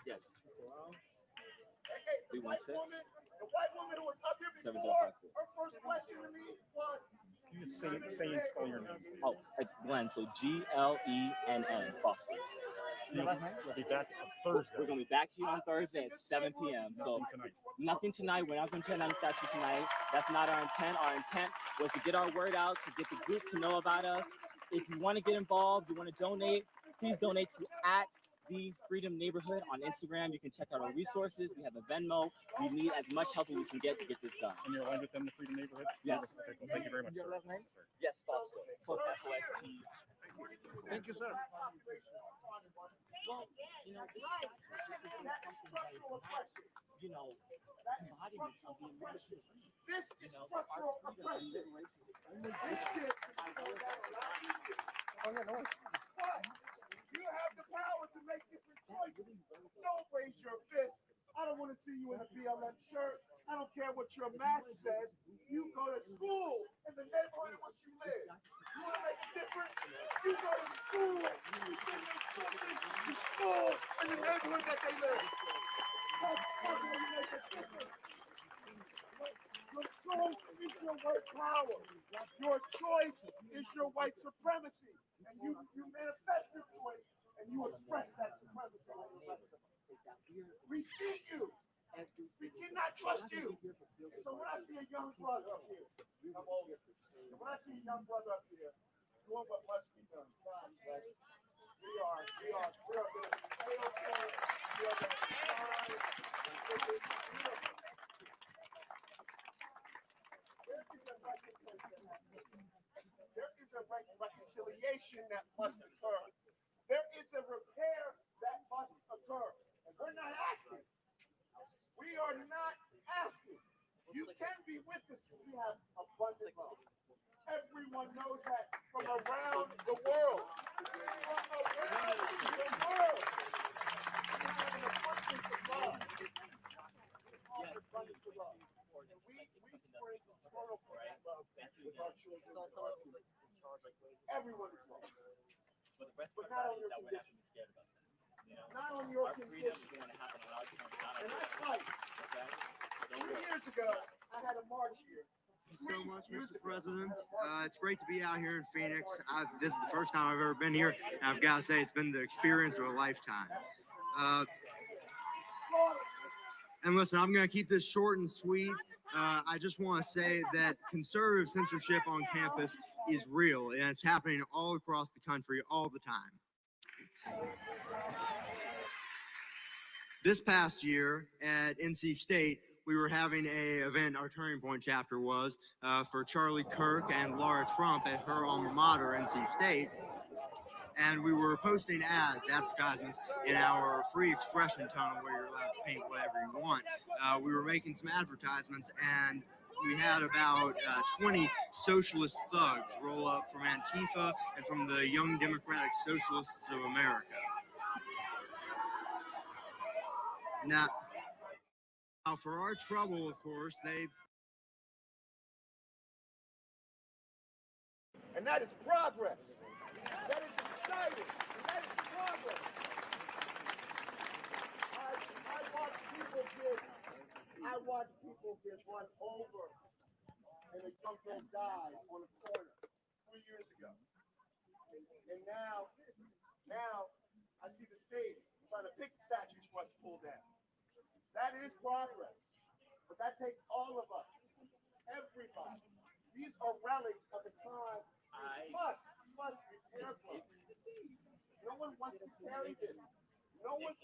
Yes. 316 7054. Her first question to me was, You just say and spell your name. Oh, it's Glenn, so Glenn Foster. You'll be back on Thursday. We're going to be back here on Thursday at 7 p.m. So nothing tonight. We're not going to turn down the statue tonight. That's not our intent. Our intent was to get our word out, to get the group to know about us. If you want to get involved, you want to donate, please donate to @The Freedom Neighborhood on Instagram. You can check out our resources. We have a Venmo. We need as much help as we can get to get this done. And you're aligned with them, the Freedom Neighborhood? Yes. Okay, well, thank you very much, sir. Yes, Foster. F-O-S-T. Thank you, sir. Well, you know, this is something that is not, you know, embodiment of the American dream. This is structural oppression. This shit. You have the power to make different choices. Don't raise your fist. I don't want to see you in a BLM shirt. I don't care what your math says. You go to school in the neighborhood in which you live. You want to make a difference? You go to school. You send your children to school in the neighborhood that they live. That's where you make a difference. Your choice is your white power. Your choice is your white supremacy. And you manifest your choice and you express that supremacy. We see you. We cannot trust you. And so when I see a young brother up here, I'm older. And when I see a young brother up here doing what must be done, we are going to stay okay. We are going to find. There is a reconciliation that must occur. There is a repair that must occur. And we're not asking. We are not asking. You can be with us if we have abundant love. Everyone knows that from around the world. From around the world. We have an abundance of love. Abundance of love. And we spring eternal for that love with our children. Everyone is welcome. But not on your condition. Not on your condition. And that's right. 2 years ago, I had a march here. Thank you so much, Mr. President. It's great to be out here in Phoenix. This is the first time I've ever been here, and I've got to say it's been the experience of a lifetime. And listen, I'm going to keep this short and sweet. I just want to say that conservative censorship on campus is real, and it's happening all across the country all the time. This past year at NC State, we were having a event, our Turning Point chapter was, for Charlie Kirk and Laura Trump at her alma mater, NC State. And we were posting advertisements in our free expression tunnel where you're allowed to paint whatever you want. We were making some advertisements, and we had about 20 socialist thugs roll up from Antifa and from the Young Democratic Socialists of America. Now, for our trouble, of course, they... And that is progress. That is exciting. And that is progress. I watch people get run over and a young girl died on a corner 3 years ago. And now I see the state trying to pick statues for us to pull down. That is progress. But that takes all of us, everybody. These are relics of a time must be careful. No one wants to carry this. No one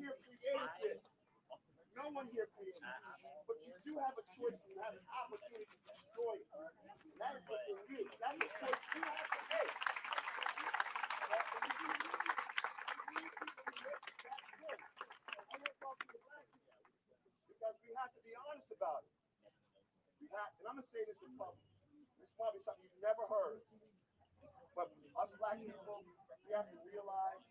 here created this. No one here created this. But you do have a choice and you have an opportunity to destroy it. That is what you need. That's a choice you have to make. Because we have to be honest about it. And I'm going to say this in public. This is probably something you've never heard. But us black people, we have to realize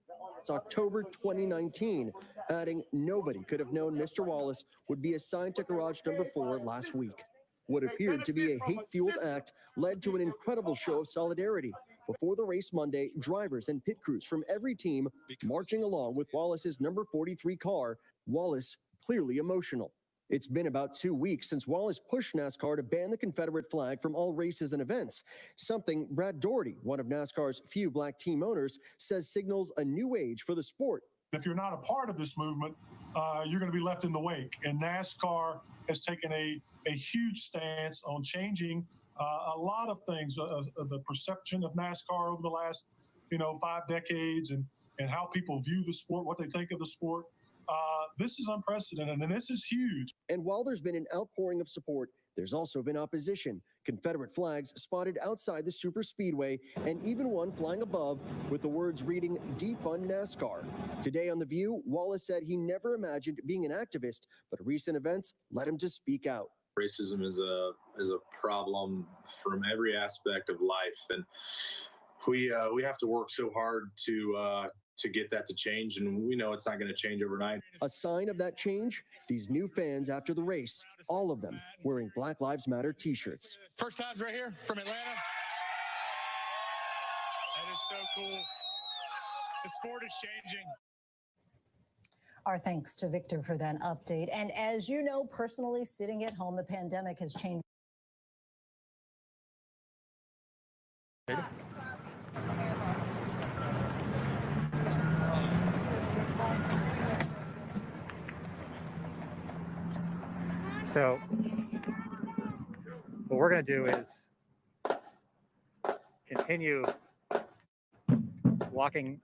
that on It's October 2019, adding nobody could have known Mr. Wallace would be assigned to garage number 4 last week. What appeared to be a hate-fueled act led to an incredible show of solidarity. Before the race Monday, drivers and pit crews from every team marching along with Wallace's number 43 car, Wallace clearly emotional. It's been about 2 weeks since Wallace pushed NASCAR to ban the Confederate flag from all races and events, something Brad Doherty, one of NASCAR's few black team owners, says signals a new age for the sport. If you're not a part of this movement, you're going to be left in the wake. And NASCAR has taken a huge stance on changing a lot of things, the perception of NASCAR over the last, 5 decades, and how people view the sport, what they think of the sport. This is unprecedented, and this is huge. And while there's been an outpouring of support, there's also been opposition. Confederate flags spotted outside the super speedway, and even one flying above with the words reading "Defund NASCAR." Today on The View, Wallace said he never imagined being an activist, but recent events led him to speak out. Racism is a problem from every aspect of life, and we have to work so hard to get that to change, and we know it's not going to change overnight. A sign of that change, these new fans after the race, all of them wearing Black Lives Matter t-shirts. First times right here from Atlanta. That is so cool. The sport is changing. Our thanks to Victor for that update. And as you know, personally, sitting at home, the pandemic has changed. So what we're going to do is continue walking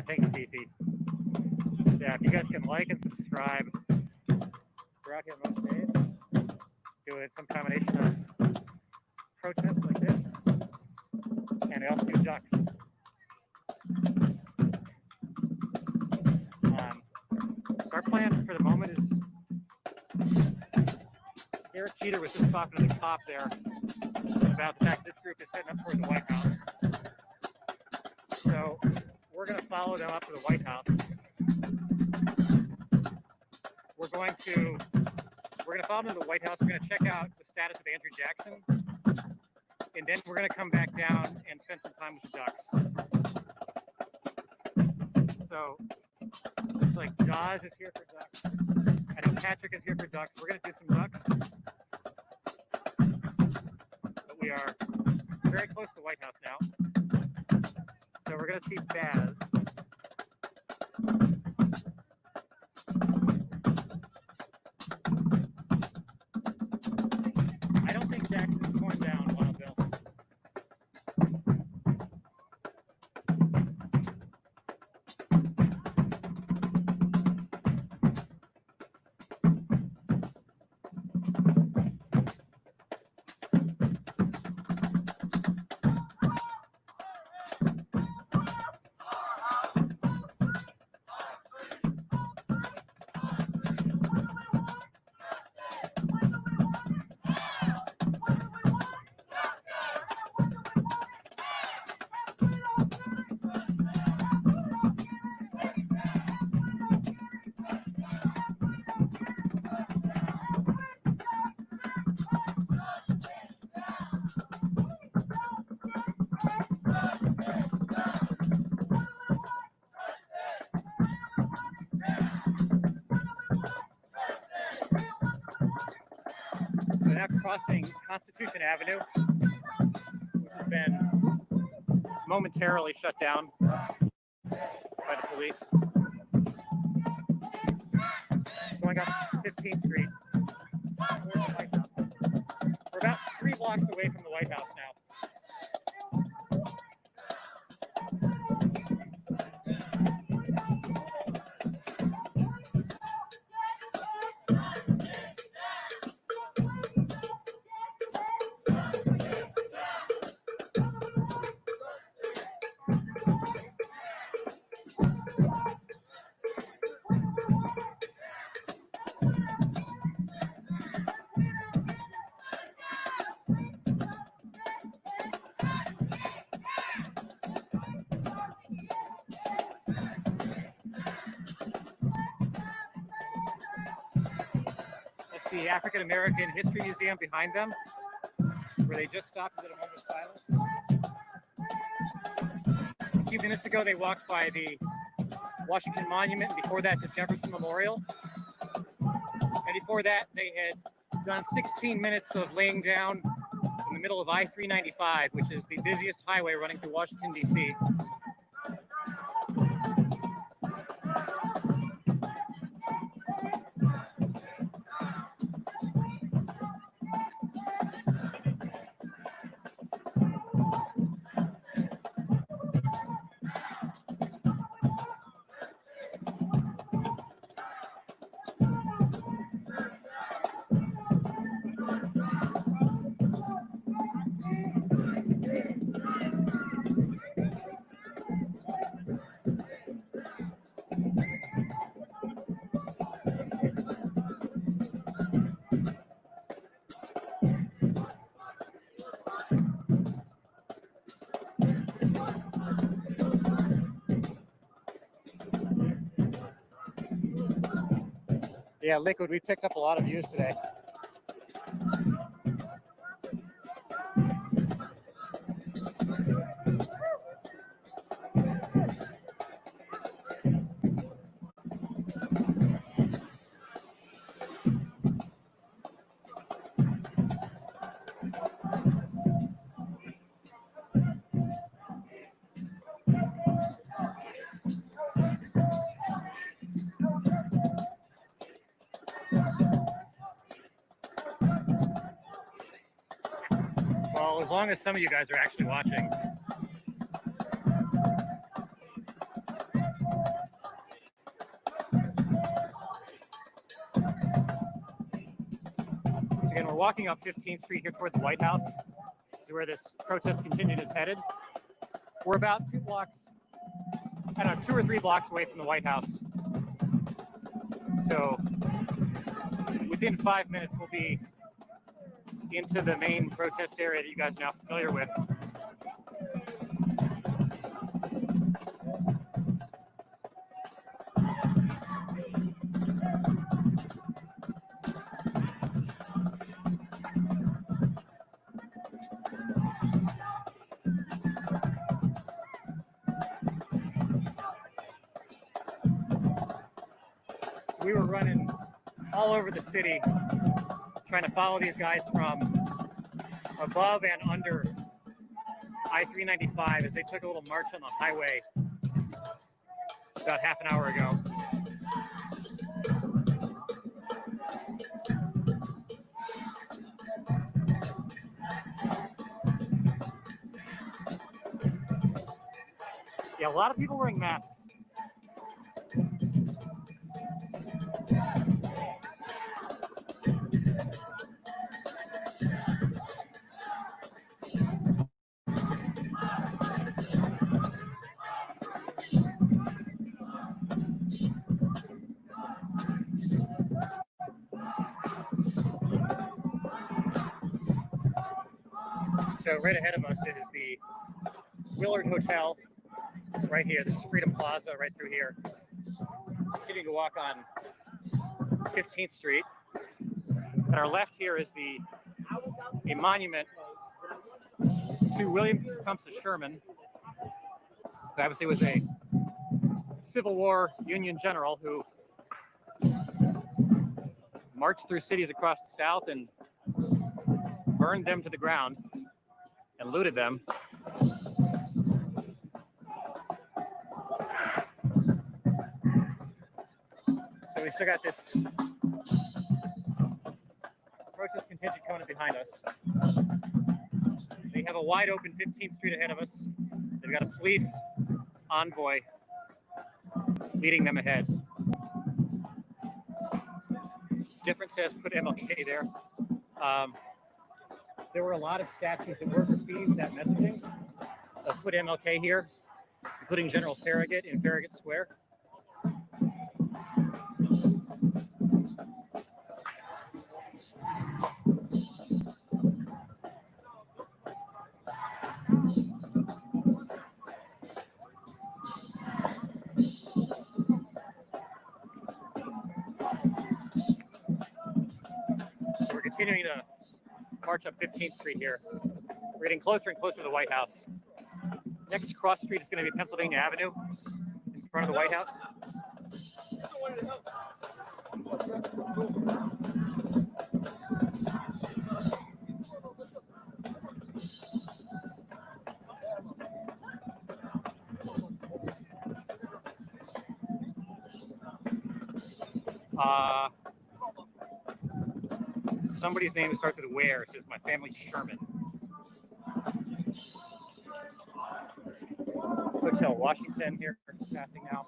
Thanks, Fifi. Yeah, if you guys can like and subscribe, we're out here most days doing some combination of protests like this, and we also do ducks. So our plan for the moment is Eric Jeter was just talking to the cop there about the fact this group is heading up towards the White House. So we're we're going to follow them up to the White House. We're going to follow them to the White House. We're going to check out the status of Andrew Jackson, and then we're going to come back down and spend some time with the Ducks. So looks like Jaws is here for Ducks. I know Patrick is here for Ducks. We're going to do some Ducks. But we are very close to the White House now. So we're going to see Baz. I don't think Jackson's torn down, Wild Bill. We're now crossing Constitution Avenue, which has been momentarily shut down by the police. Going up 15th Street towards the White House. We're about 3 blocks away from the White House now. That's the African American History Museum behind them, where they just stopped and did a moment of silence. A few minutes ago, they walked by the Washington Monument, and before that, the Jefferson Memorial. And before that, they had done 16 minutes of laying down in the middle of I-395, which is the busiest highway running through Washington, D.C. Yeah, Liquid, we picked up a lot of views today. Well, as long as some of you guys are actually watching. So again, we're walking up 15th Street here toward the White House. This is where this protest contingent is headed. We're about 2 blocks, I don't know, 2 or 3 blocks away from the White House. So within 5 minutes, we'll be into the main protest area that you guys are now familiar with. we were running all over the city trying to follow these guys from above and under I-395 as they took a little march on the highway about half an hour ago. Yeah, a lot of people wearing masks. So right ahead of us is the Willard Hotel right here. This is Freedom Plaza right through here. Continuing to walk on 15th Street. At our left here is a monument to William Tecumseh Sherman, who obviously was a Civil War Union general who marched through cities across the South and burned them to the ground and looted them. So we still got this protest contingent coming behind us. They have a wide open 15th Street ahead of us. They've got a police envoy leading them ahead. Difference says put MLK there. There were a lot of statues that were graffitied that messaging of put MLK here, including General Farragut in Farragut Square. So we're continuing to march up 15th Street here. We're getting closer and closer to the White House. Next cross street is going to be Pennsylvania Avenue in front of the White House. Somebody's name starts with Ware. It says my family Sherman. Hotel Washington here, passing now.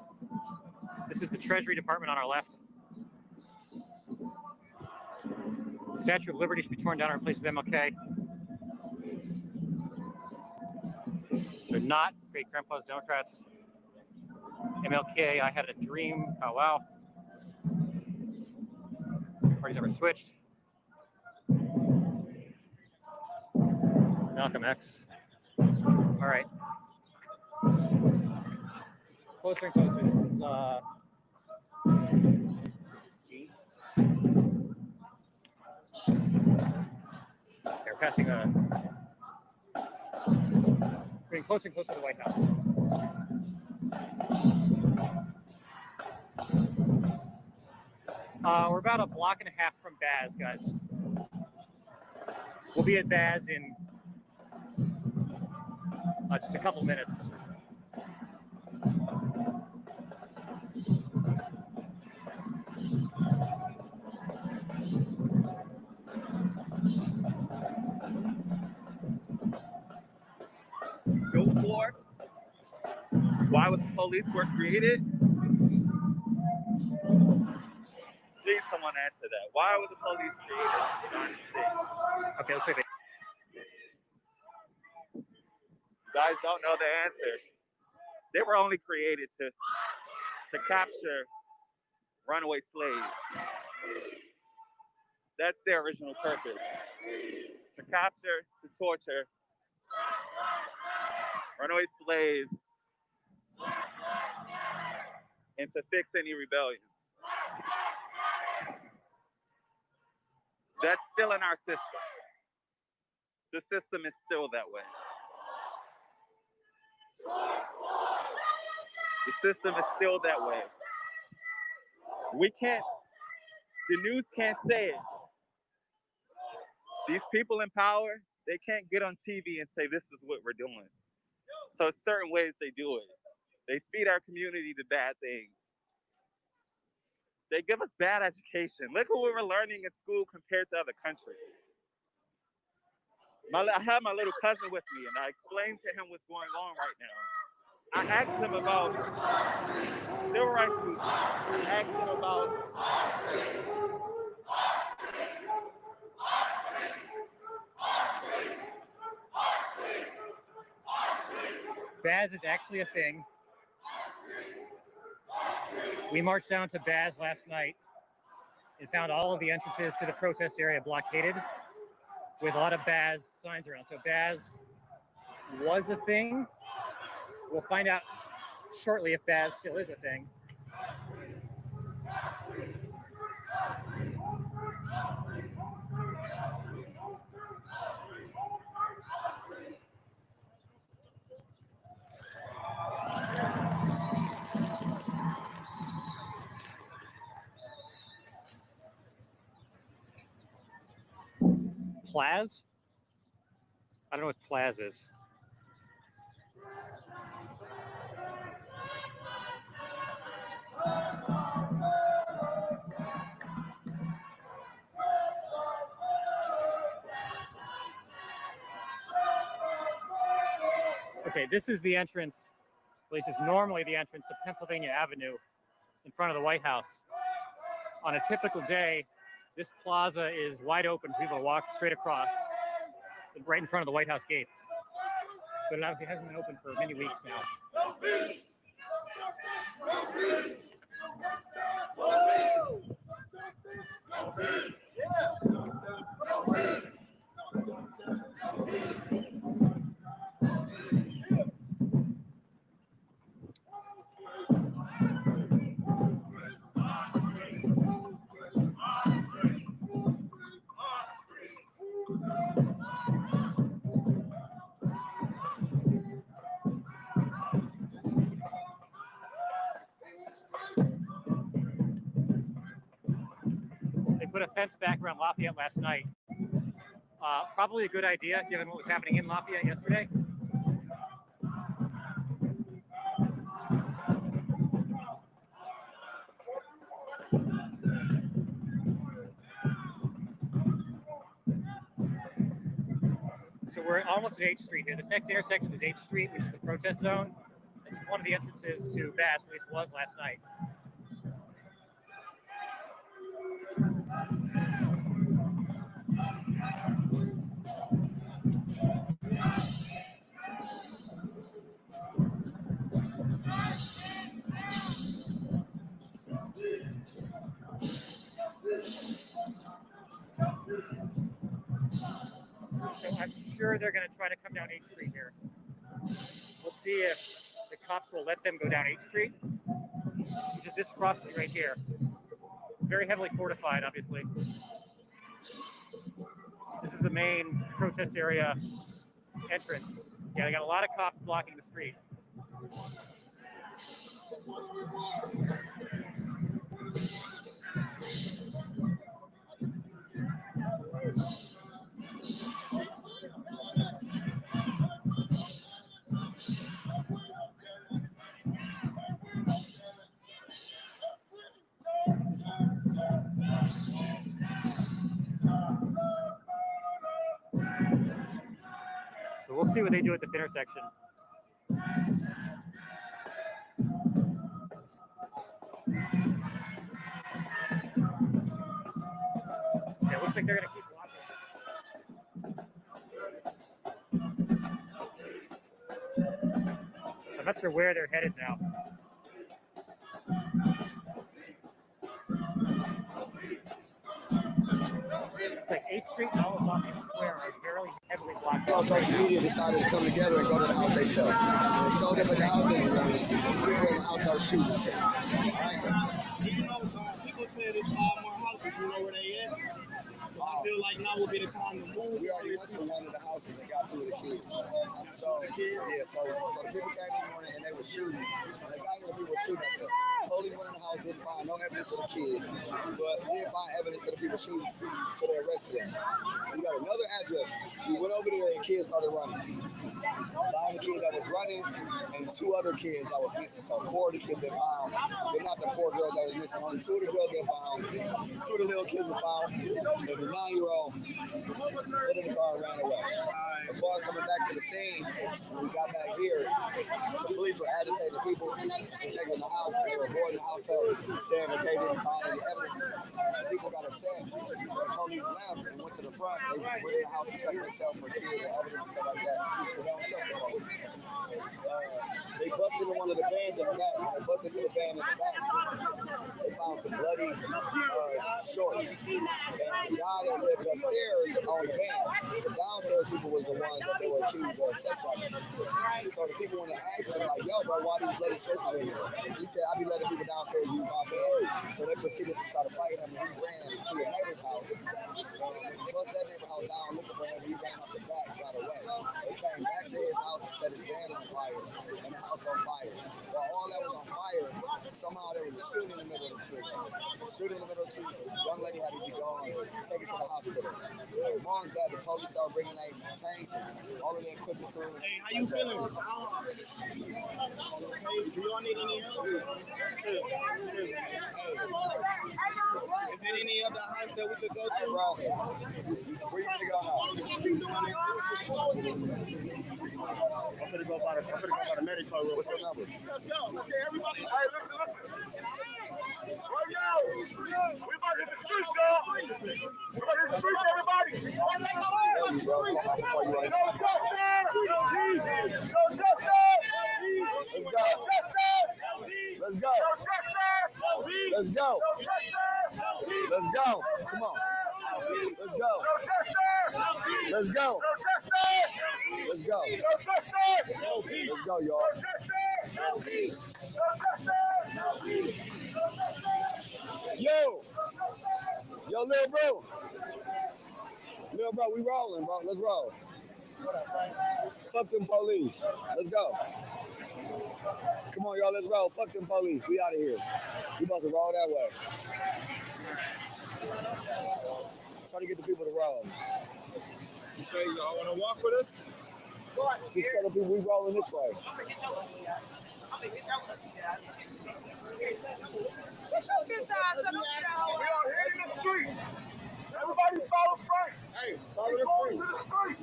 This is the Treasury Department on our left. The Statue of Liberty should be torn down in place of MLK. So not great grandpa's Democrats. MLK, I had a dream. Oh, wow. Parties never switched. Malcolm X. All right. Closer and closer. This is G. They're passing getting closer and closer to the White House. We're about a block and a half from Baz, guys. We'll be at Baz in just a couple minutes. Go for it. Why was the police were created? Please, someone answer that. Why was the police created in the United States? Okay, let's say Guys don't know the answer. They were only created to capture runaway slaves. That's their original purpose. To capture, to torture runaway slaves, and to fix any rebellions. That's still in our system. The system is still that way. The system is still that way. We can't, the news can't say it. These people in power, they can't get on TV and say this is what we're doing. So certain ways they do it. They feed our community to bad things. They give us bad education. Look at what we're learning in school compared to other countries. I have my little cousin with me, and I explained to him what's going on right now. I asked him about civil rights movement. I asked him about Baz is actually a thing. We marched down to Baz last night and found all of the entrances to the protest area blockaded with a lot of Baz signs around. So Baz was a thing. We'll find out shortly if Baz still is a thing. Plaz? I don't know what Plaz is. Okay, this is the entrance, at least it's normally the entrance to Pennsylvania Avenue in front of the White House. On a typical day, this plaza is wide open for people to walk straight across, right in front of the White House gates. But it obviously hasn't been open for many weeks now. They put a fence back around Lafayette last night. Probably a good idea given what was happening in Lafayette yesterday. So we're almost at H Street here. This next intersection is H Street, which is the protest zone. It's one of the entrances to Bass, at least was last night. So I'm sure they're going to try to come down H Street here. We'll see if the cops will let them go down H Street, which is this cross street right here. Very heavily fortified, obviously. This is the main protest area entrance. Yeah, they got a lot of cops blocking the street. So we'll see what they do at this intersection. Yeah, it looks like they're going to keep walking. I'm not sure where they're headed now. It's like 8th Street and all of Lafayette Square are very heavily blocked. Social media decided to come together and go to the house they sell. They showed up at the house, and people in the house started shooting. You know, people say there's 5 more houses. You know where they at? I feel like now would be the time to move. We already went to one of the houses and got 2 of the kids. So the kids, yeah. So the people came in the morning and they were shooting. And the guy and the people were shooting at them. Police went in the house, didn't find no evidence of the kids. chief, so they arrested him. We got another address. We went over there and kids started running. Found the kid that was running and 2 other kids that was missing. So 4 of the kids been found. They're not the 4 girls that was missing. Only 2 of the girls been found. 2 of the little kids were found. And the 9-year-old got in the car and ran away. Before coming back to the scene, when we got back here, the police were agitating people and taking the house. They were boarding the house up, saying that they didn't find any evidence. People got upset. The police left and went to the front. They went in the house to check themselves for kids and evidence and stuff like that. They don't trust the police. They busted into one of the vans in the back. They busted into the van in the back. They found some bloody shorts. And the guy that lived upstairs on the van, the downstairs people was the ones that they were accused of sex trafficking. So the people went to ask him, like, yo, bro, why these bloody shorts in here? He said, I be letting people downstairs use my van. So they proceeded to try to fight him, and he ran to a neighbor's house. Bust that neighbor's house down, looking for him, and he ran up the back, got away. They came back to his house and set his van on fire, and the house on fire. While all that was on fire, somehow there was a shooting in the middle of the street. Shooting in the middle of the street. Young lady had to be gone, taken to the hospital. Mom's dad, the police started bringing their tanks and all of their equipment through. Hey, how you feeling? Hey, do y'all need any help? Is there any other house that we could go to? Bro, where you gonna go now? I'm gonna go by the medical room. What's your number? Let's go. Let's get everybody. Hey, listen. Oh, yo. We about to hit the streets, y'all. We about to hit the streets, everybody. No justice. No justice. Let's go. Let's go. Let's go. Come on. Let's go. Let's go. Let's go. Let's go, y'all. Yo, little bro. Little bro, we rolling, bro. Let's roll. Fuck them police. Let's go. Come on, y'all. Let's roll. Fuck them police. We out of here. We about to roll that way. Try to get the people to roll. You say y'all want to walk with us? Just tell the people we rolling this way. We are hitting the street. Everybody follow Frank. Hey, follow the street.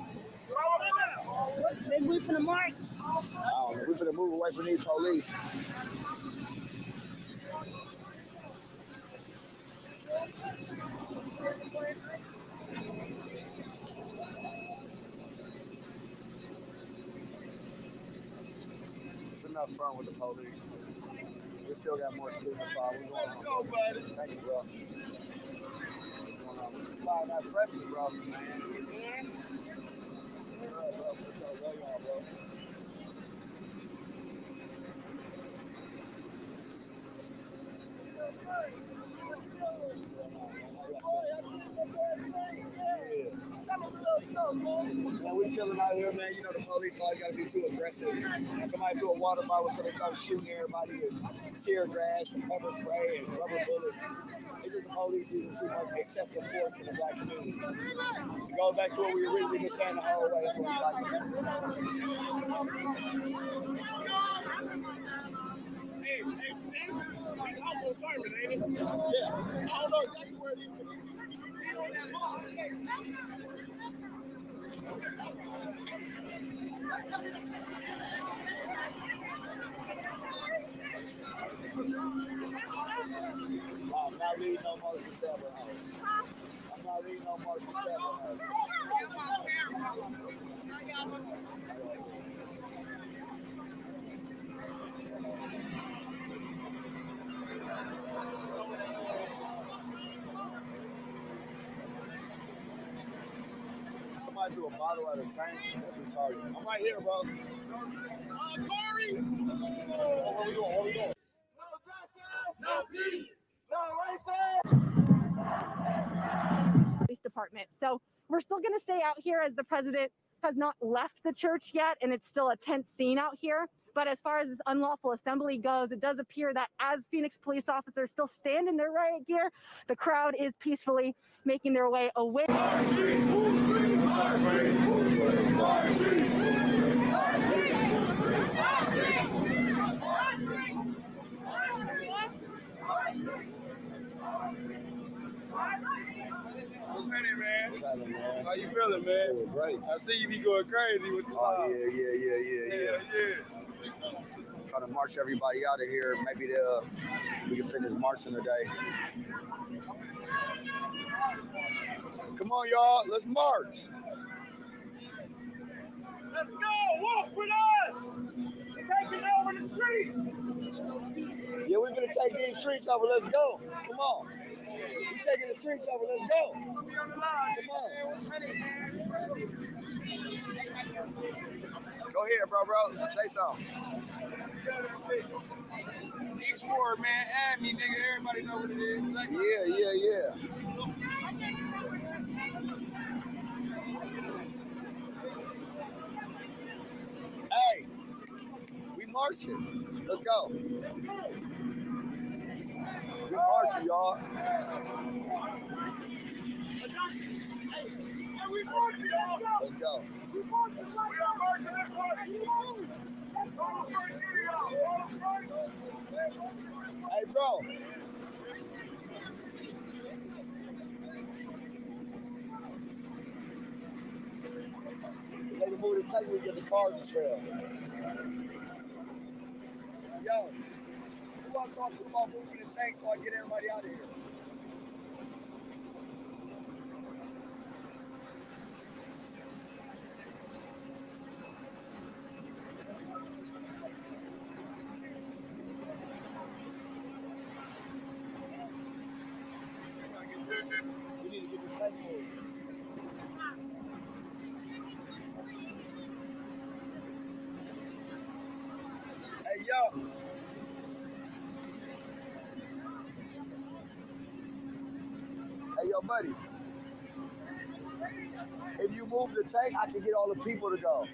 They move from the mark. I don't know. We finna move away from these police. It's enough fun with the police. We still got more to do. Let's go, buddy. Thank you, bro. Find that pressure, bro. Man, we chilling out here, man. You know, the police always got to be too aggressive. Somebody threw a water bottle, so they started shooting everybody with tear gas and pepper spray and rubber bullets. It's just the police using too much excessive force in the black community. It goes back to what we originally been saying the whole way. That's what we like. Hey, Steve, he's also Simon, ain't he? Yeah. I don't know exactly where he is. I'm not leaving no more to Stepper house. I'm not leaving no more to Stepper house. Somebody threw a bottle at a tank. That's retarded. I'm right here, bro. Corey! What we doing? What we doing? No peace! No Police department. So we're still going to stay out here as the president has not left the church yet, and it's still a tense scene out here. But as far as this unlawful assembly goes, it does appear that as Phoenix police officers still stand in their riot gear, the crowd is peacefully making their way away. What's happening, man? What's happening, man? How you feeling, man? Feeling great. I see you be going crazy with the Yeah. Trying to march everybody out of here. Maybe we can finish marching today. Come on, y'all. Let's march. Let's go! Walk with us! Taking over the street! Yeah, we're gonna take these streets over. Let's go. Come on. We're taking the streets over. Let's go. Come on. Go ahead, bro. Say something. Each word, man. Add me, nigga. Everybody know what it is. Yeah. Hey, we marching. Let's go. We marching, y'all. Let's go. We are marching this way! Hey, bro. They can move the tank, we get the cars to trail. Yo, who want to talk to about moving the tank so I get everybody out of here? We need to get the tank moved. Hey, yo. Hey, yo, buddy. If you move the tank, I can get all the people to go.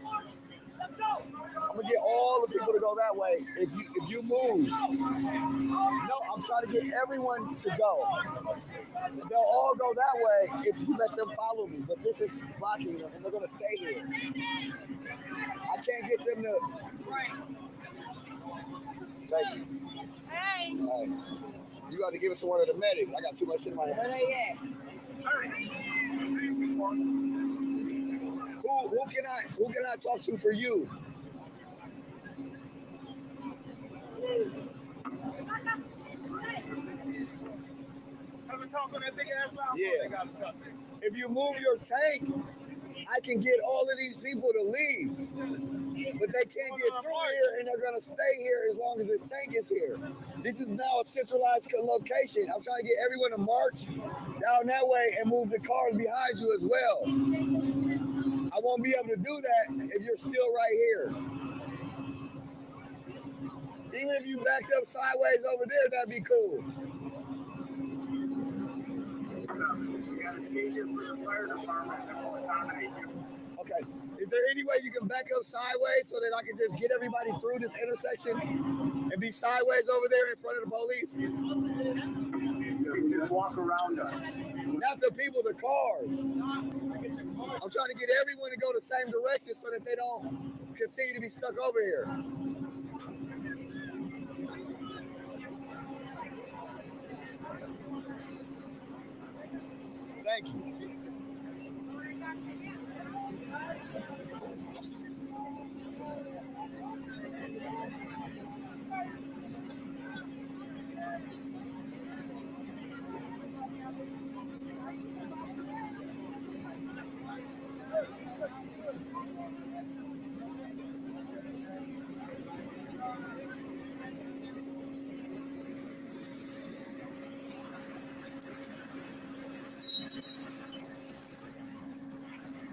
I'm gonna get all the people to go that way. If you move, no, I'm trying to get everyone to go. They'll all go that way if you let them follow me. But this is blocking them, and they're gonna stay here. I can't get them to. Thank you. Hey. You got to give it to one of the medics. I got too much shit in my hand. Where they at? Who can I talk to for you? Yeah. If you move your tank, I can get all of these people to leave. But they can't get through here, and they're gonna stay here as long as this tank is here. This is now a centralized location. I'm trying to get everyone to march down that way and move the cars behind you as well. I won't be able to do that if you're still right here. Even if you backed up sideways over there, that'd be cool. Okay. Is there any way you can back up sideways so that I can just get everybody through this intersection and be sideways over there in front of the police? Just walk around us. Not the people, the cars. I'm trying to get everyone to go the same direction so that they don't continue to be stuck over here. Thank you.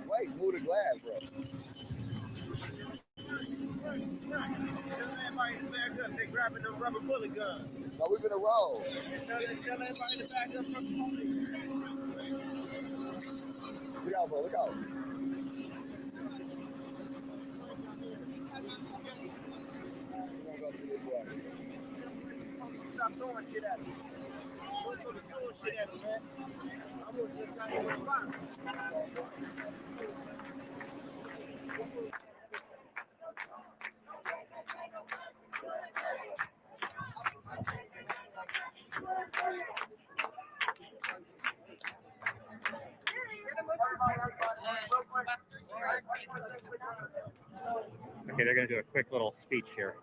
Wait, move the glass, bro. They grabbing the rubber bullet gun. So we're gonna roll. Tell everybody to back up from the police. Look out, bro. Look out. stop throwing shit at me. Motherfuckers throwing shit at me, man. I was just got hit with a fire. Okay, they're going to do a quick little speech here.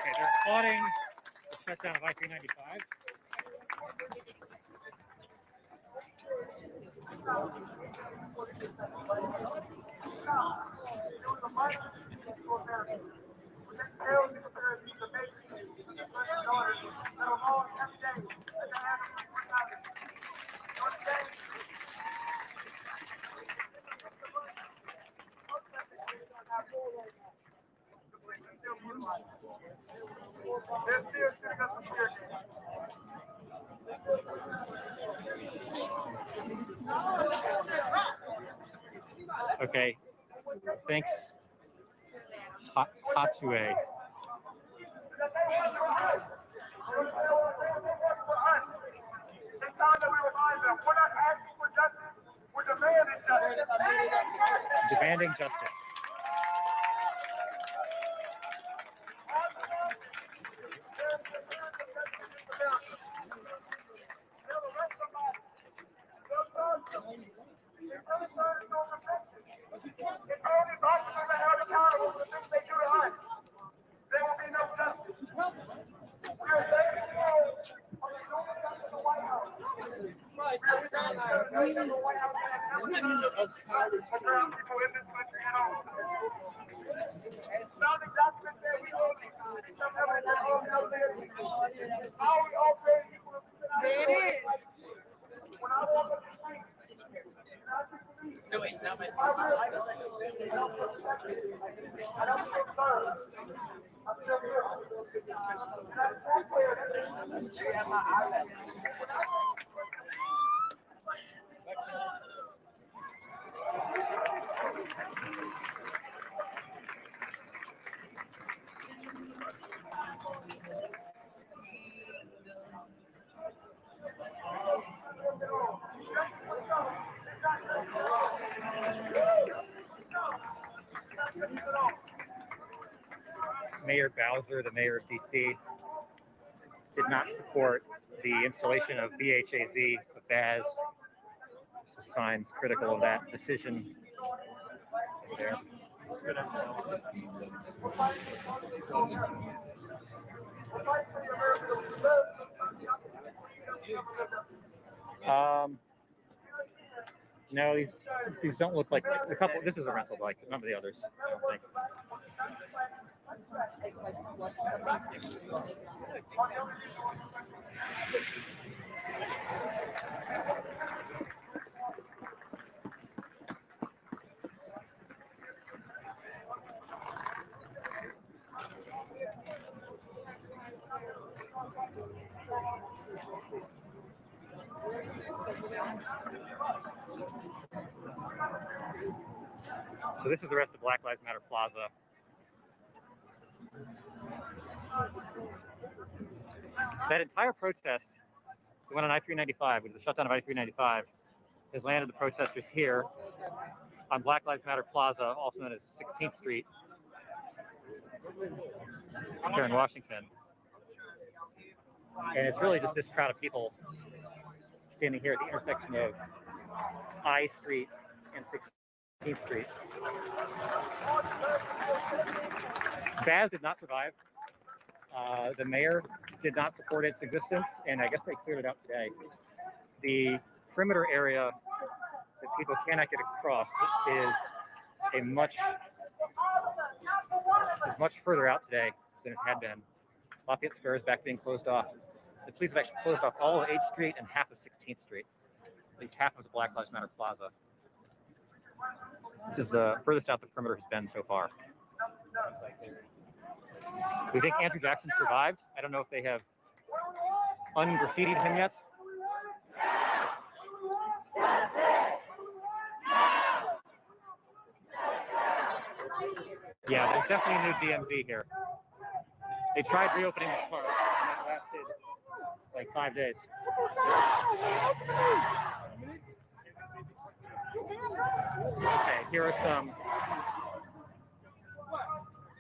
Okay, they're applauding the shutdown of I-395. Okay, thanks, Hatsue. Demanding justice. There it is. No, wait, not my Mayor Bowser, the mayor of DC, did not support the installation of BHAZ, of BAZ. So signs critical of that decision. There. No, these don't look like the couple. This is a rental bike, none of the others, I don't think. So this is the rest of Black Lives Matter Plaza. That entire protest, the one on I-395, which is the shutdown of I-395, has landed the protesters here on Black Lives Matter Plaza, also known as 16th Street, here in Washington. And it's really just this crowd of people standing here at the intersection of I Street and 16th Street. Baz did not survive. The mayor did not support its existence, and I guess they cleared it out today. The perimeter area that people cannot get across is much further out today than it had been. Lafayette Square is back being closed off. The police have actually closed off all of 8th Street and half of 16th Street, at least half of the Black Lives Matter Plaza. This is the furthest out the perimeter has been so far. We think Andrew Jackson survived. I don't know if they have ungraffitied him yet. Yeah, there's definitely a new DMZ here. They tried reopening the park, and it lasted like 5 days. Okay, here are some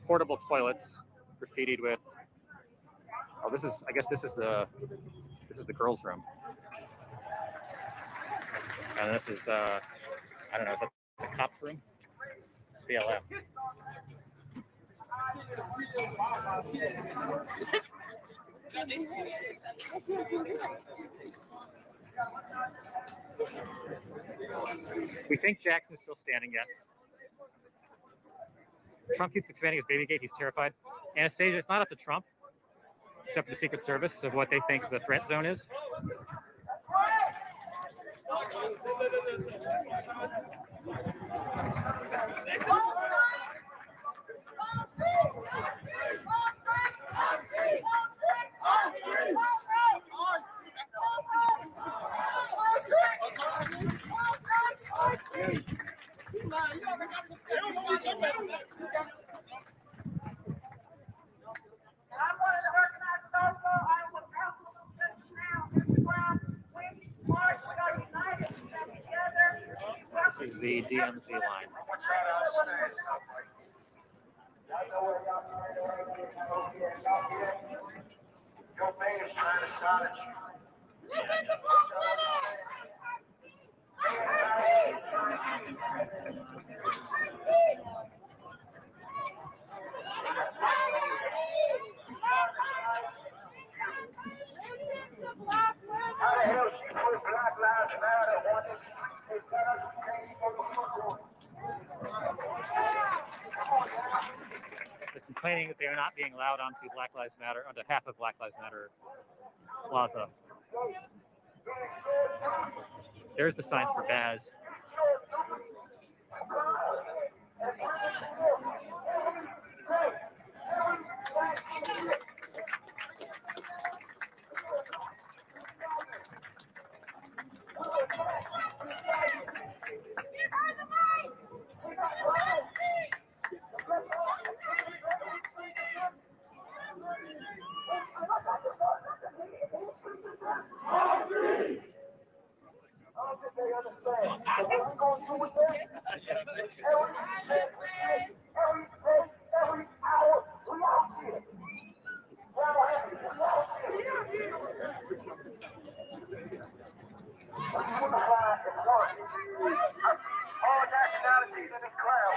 portable toilets graffitied with. Oh, this is. I guess this is the girls' room, and this is. I don't know. Is that the cops' room? BLM. We think Jackson's still standing, yes. Trump keeps expanding his baby gate. He's terrified. Anastasia, it's not up to Trump. It's up to the Secret Service of what they think the threat zone is. This is the DMZ line. Your man is trying to silence you. How the hell she put Black Lives Matter on this? They're complaining that they are not being allowed onto Black Lives Matter, onto half of Black Lives Matter Plaza. There's the signs for Baz. All nationalities in this crowd.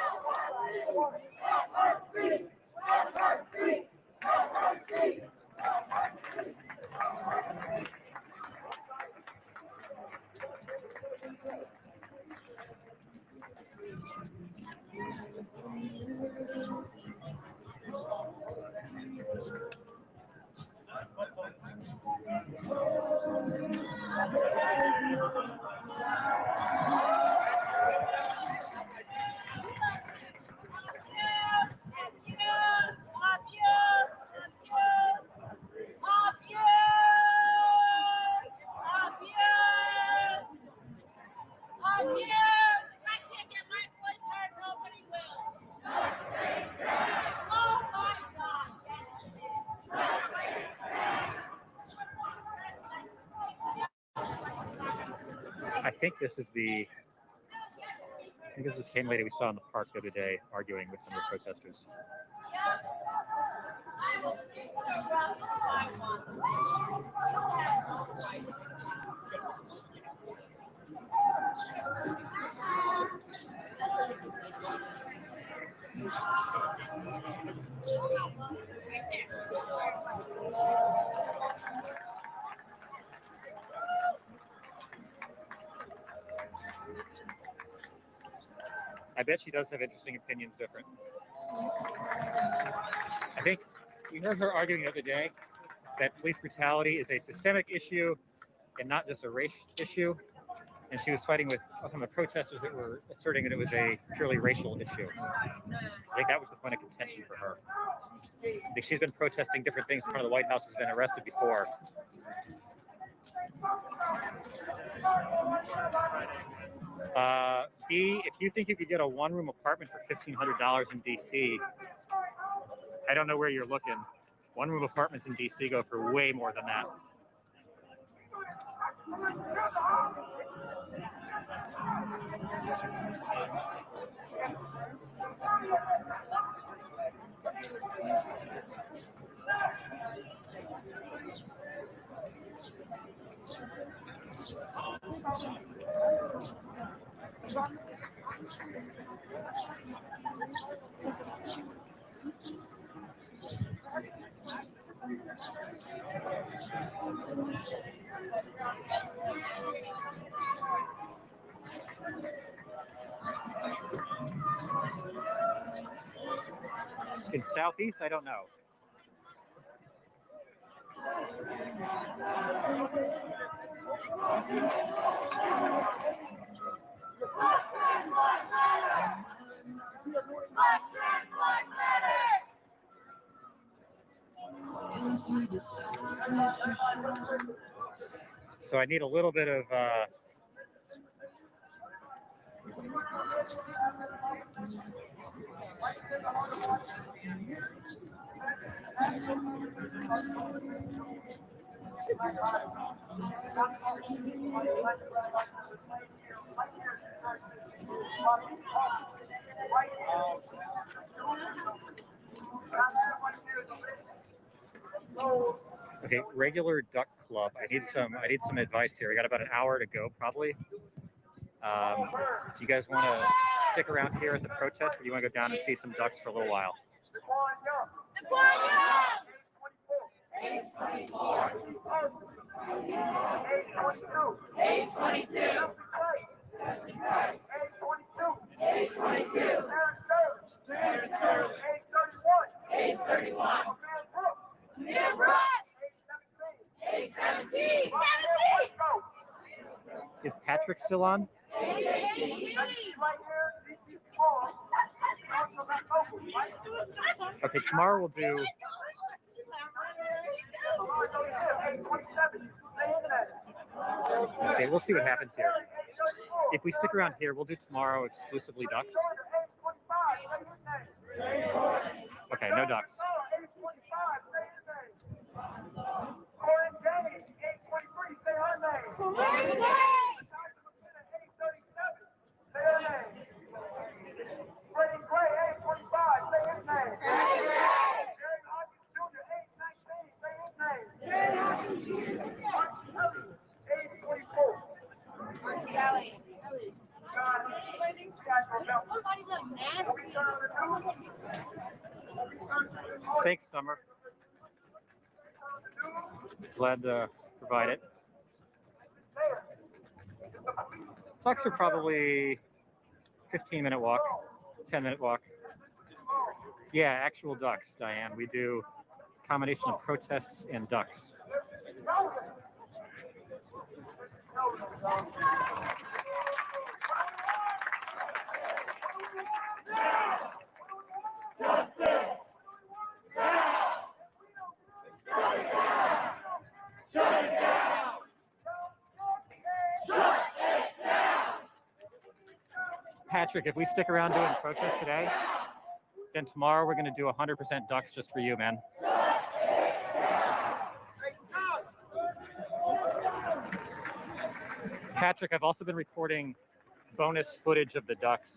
I think this is the same lady we saw in the park the other day arguing with some of the protesters. I bet she does have interesting opinions different. I think you heard her arguing the other day that police brutality is a systemic issue and not just a race issue. And she was fighting with some of the protesters that were asserting that it was a purely racial issue. I think that was the point of contention for her. I think she's been protesting different things in front of the White House, has been arrested before. B, if you think you could get a one-room apartment for $1,500 in DC, I don't know where you're looking. One-room apartments in DC go for way more than that. In Southeast, I don't know. So I need a little bit of okay, regular duck club. I need some advice here. We got about an hour to go probably. Do you guys want to stick around here at the protest, or do you want to go down and see some ducks for a little while? Is Patrick still on? Okay, tomorrow we'll do. Okay, we'll see what happens here. If we stick around here, we'll do tomorrow exclusively ducks. Okay, no ducks. Thanks, Summer. Glad to provide it. Ducks are probably 15-minute walk, 10-minute walk. Yeah, actual ducks, Diane. We do a combination of protests and ducks. Patrick, if we stick around doing protests today, then tomorrow we're going to do 100% ducks just for you, man. Patrick, I've also been recording bonus footage of the ducks.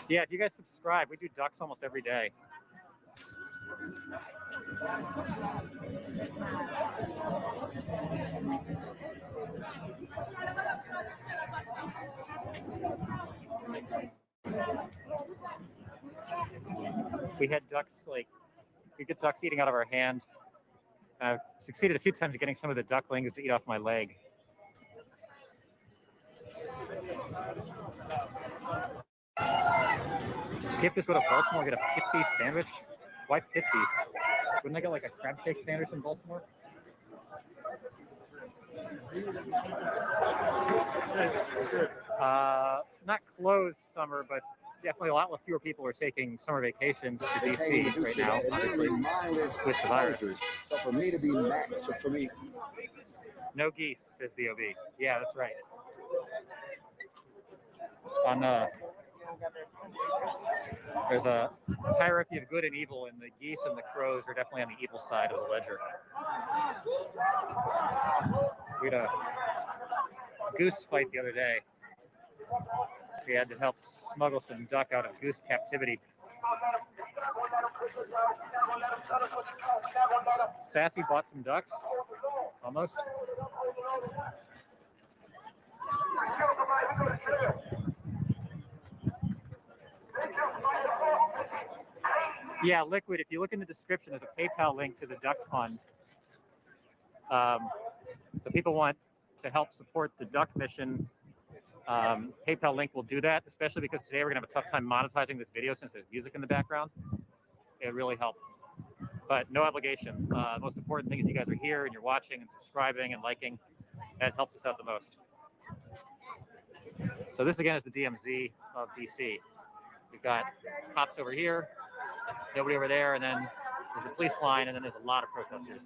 Yeah, if you guys subscribe, we do ducks almost every day. We had ducks, like, we get ducks eating out of our hand. I've succeeded a few times at getting some of the ducklings to eat off my leg. Skip is go to Baltimore, get a pit beef sandwich. Why pit beef? Wouldn't I get like a crab cake sandwich in Baltimore? Not closed, Summer, but definitely a lot fewer people are taking summer vacations to DC right now, obviously, with the virus. So for me to be mad, so for me, no geese, says BOB. Yeah, that's right. On there's a hierarchy of good and evil, and the geese and the crows are definitely on the evil side of the ledger. We had a goose fight the other day. We had to help smuggle some duck out of goose captivity. Sassy bought some ducks, almost. Yeah, Liquid, if you look in the description, there's a PayPal link to the duck fund. So people want to help support the duck mission. PayPal link will do that, especially because today we're gonna have a tough time monetizing this video since there's music in the background. It really helped, but no obligation. The most important thing is you guys are here and you're watching and subscribing and liking. That helps us out the most. So this again is the DMZ of DC. We've got cops over here, nobody over there, and then there's a police line, and then there's a lot of protesters.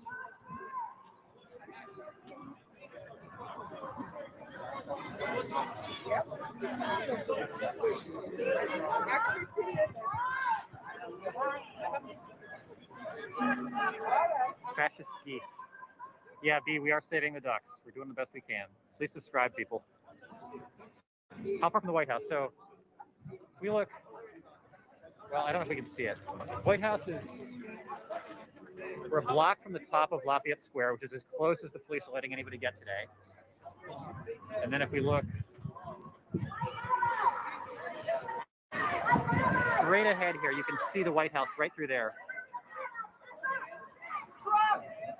Fascist geese. Yeah, B, we are saving the ducks. We're doing the best we can. Please subscribe, people. How far from the White House? So we look, well, I don't know if we can see it. White House is, we're a block from the top of Lafayette Square, which is as close as the police are letting anybody get today. And then if we look straight ahead here, you can see the White House right through there.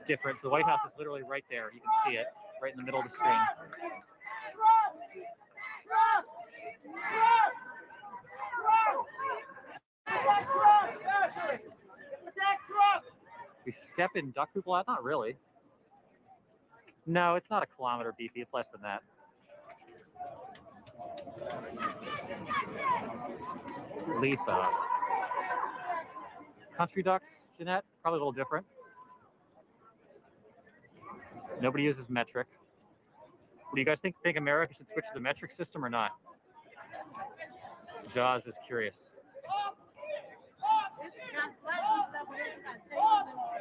Difference. The White House is literally right there. You can see it right in the middle of the screen. We step in duck poop a lot? Not really. No, it's not a kilometer, Beefy. It's less than that. Lisa. Country ducks, Jeanette? Probably a little different. Nobody uses metric. What do you guys think? Think America should switch to the metric system or not? Jaws is curious.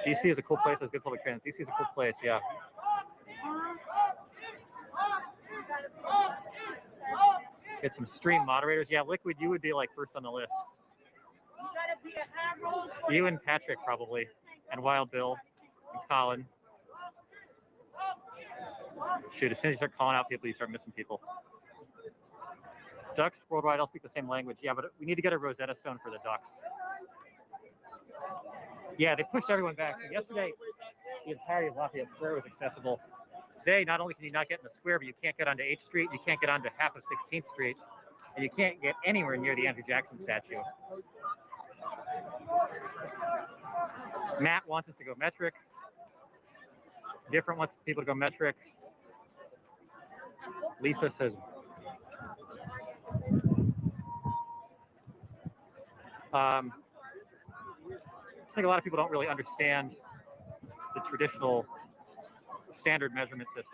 DC is a cool place. Has good public transit. DC is a cool place, yeah. Get some stream moderators. Yeah, Liquid, you would be like first on the list. You and Patrick probably, and Wild Bill, and Colin. Shoot, as soon as you start calling out people, you start missing people. Ducks worldwide all speak the same language. Yeah, but we need to get a Rosetta Stone for the ducks. Yeah, they pushed everyone back. So yesterday, the entirety of Lafayette Square was accessible. Today, not only can you not get in the square, but you can't get onto H Street, you can't get onto half of 16th Street, and you can't get anywhere near the Andrew Jackson statue. Matt wants us to go metric. Different wants people to go metric. Lisa says, I think a lot of people don't really understand the traditional standard measurement system.